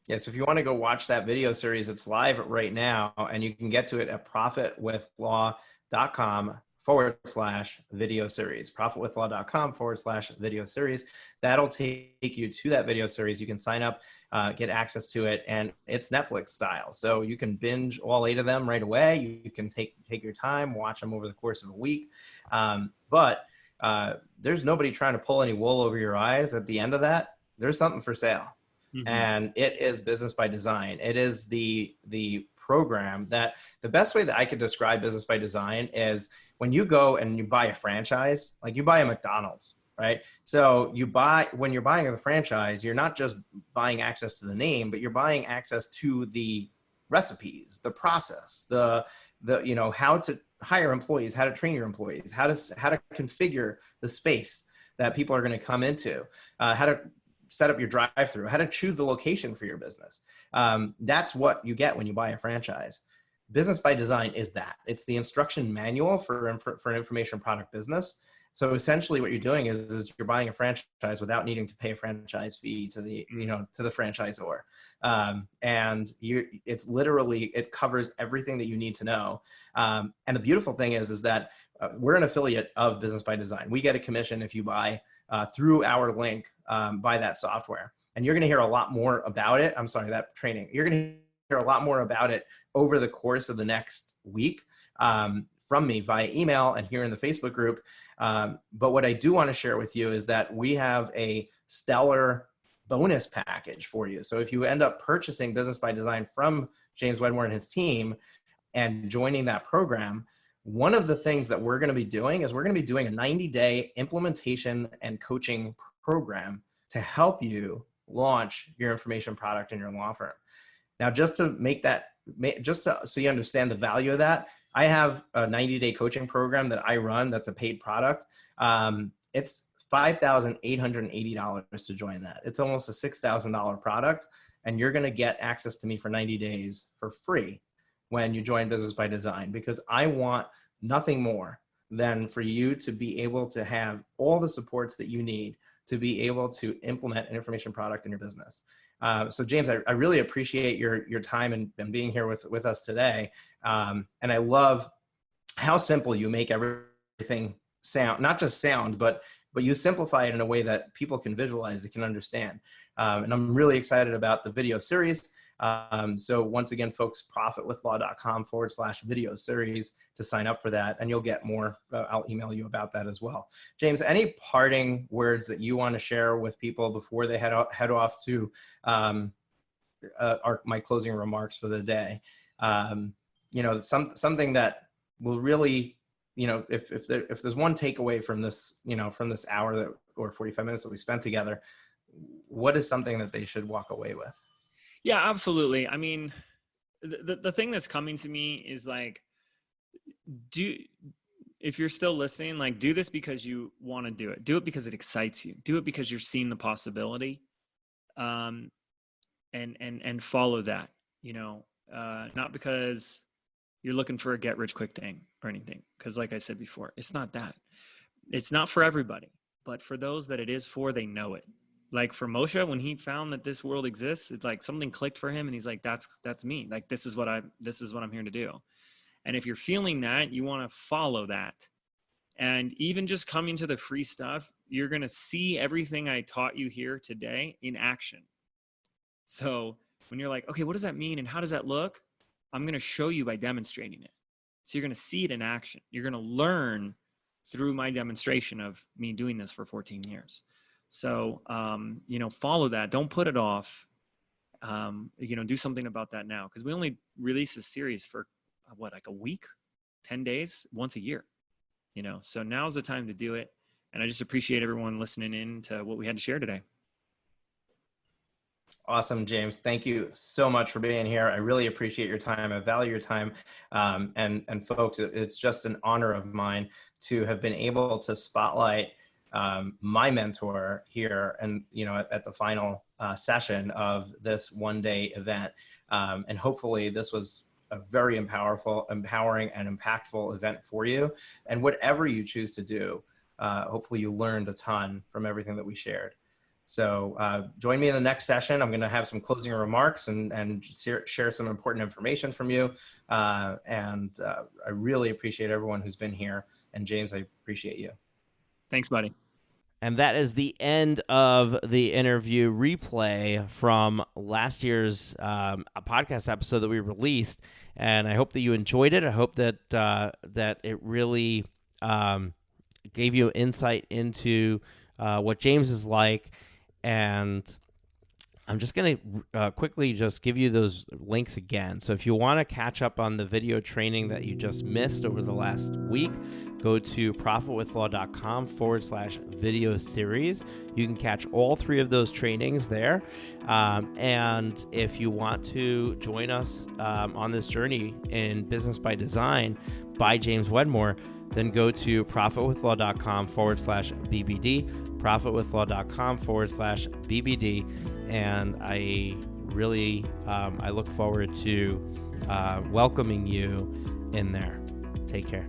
Yes, if you want to go watch that video series, it's live right now, and you can get to it at profitwithlaw.com/video series. Profitwithlaw.com/video series. That'll take you to that video series. You can sign up, get access to it, and it's Netflix style. So you can binge all 8 of them right away. You can take your time, watch them over the course of a week. But there's nobody trying to pull any wool over your eyes. At the end of that, there's something for sale. Mm-hmm. And it is Business by Design. It is the program that the best way that I could describe Business by Design is when you go and you buy a franchise, like you buy a McDonald's, right? So when you're buying a franchise, you're not just buying access to the name, but you're buying access to the recipes, the process, the how to hire employees, how to train your employees, how to configure the space that people are going to come into, how to set up your drive-through, how to choose the location for your business. That's what you get when you buy a franchise. Business by Design is that. It's the instruction manual for an information product business. So essentially what you're doing is you're buying a franchise without needing to pay a franchise fee to the franchisor. And it covers everything that you need to know. And the beautiful thing is that we're an affiliate of Business by Design. We get a commission if you buy through our link, buy that software. And you're going to hear a lot more about it. That training. You're going to hear a lot more about it over the course of the next week from me via email and here in the Facebook group. But what I do want to share with you is that we have a stellar bonus package for you. So if you end up purchasing Business by Design from James Wedmore and his team and joining that program, one of the things that we're going to be doing is we're going to be doing a 90-day implementation and coaching program to help you launch your information product in your law firm. Now, so you understand the value of that, I have a 90-day coaching program that I run that's a paid product. It's $5,880 to join that. It's almost a $6,000 product, and you're going to get access to me for 90 days for free when you join Business by Design, because I want nothing more than for you to be able to have all the supports that you need to be able to implement an information product in your business. So James, I really appreciate your time and being here with us today. And I love how simple you make everything sound, not just sound, but you simplify it in a way that people can visualize, they can understand. And I'm really excited about the video series. So once again, folks, profitwithlaw.com/video series to sign up for that, and you'll get more. I'll email you about that as well. James, any parting words that you want to share with people before they head off to my closing remarks for the day? Something that will really, if there's one takeaway from this, from this hour or 45 minutes that we spent together, what is something that they should walk away with? Yeah, absolutely. I mean, the thing that's coming to me is like, if you're still listening, like, do this because you want to do it. Do it because it excites you. Do it because you're seeing the possibility, and follow that. Not because you're looking for a get rich quick thing or anything. Because, like I said before, it's not that. It's not for everybody, but for those that it is for, they know it. Like for Moshe, when he found that this world exists, it's like something clicked for him, and he's like, "That's me. Like this is what I'm here to do." And if you're feeling that, you want to follow that. And even just coming to the free stuff, you're going to see everything I taught you here today in action. So when you're like, okay, what does that mean? And how does that look? I'm going to show you by demonstrating it. So you're going to see it in action. You're going to learn through my demonstration of me doing this for 14 years. So, follow that. Don't put it off. Do something about that now. Because we only release a series for like a week, 10 days, once a year, so now's the time to do it. And I just appreciate everyone listening in to what we had to share today. Awesome, James. Thank you so much for being here. I really appreciate your time. I value your time. And folks, it's just an honor of mine to have been able to spotlight my mentor here and, at the final session of this one-day event. And hopefully this was a very empowering and impactful event for you. And whatever you choose to do, hopefully you learned a ton from everything that we shared. So join me in the next session. I'm going to have some closing remarks and share some important information from you. And I really appreciate everyone who's been here. And James, I appreciate you. Thanks, buddy. And that is the end of the interview replay from last year's podcast episode that we released. And I hope that you enjoyed it. I hope that that it really gave you insight into what James is like. And I'm just going to quickly just give you those links again. So if you want to catch up on the video training that you just missed over the last week, go to profitwithlaw.com/video series. You can catch all 3 of those trainings there. And if you want to join us on this journey in Business by Design by James Wedmore, then go to profitwithlaw.com/BBD, profitwithlaw.com/BBD. And I really, I look forward to welcoming you in there. Take care.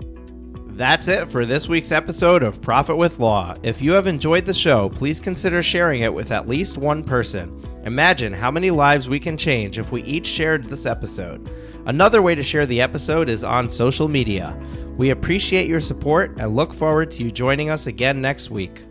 That's it for this week's episode of Profit with Law. If you have enjoyed the show, please consider sharing it with at least one person. Imagine how many lives we can change if we each shared this episode. Another way to share the episode is on social media. We appreciate your support and look forward to you joining us again next week.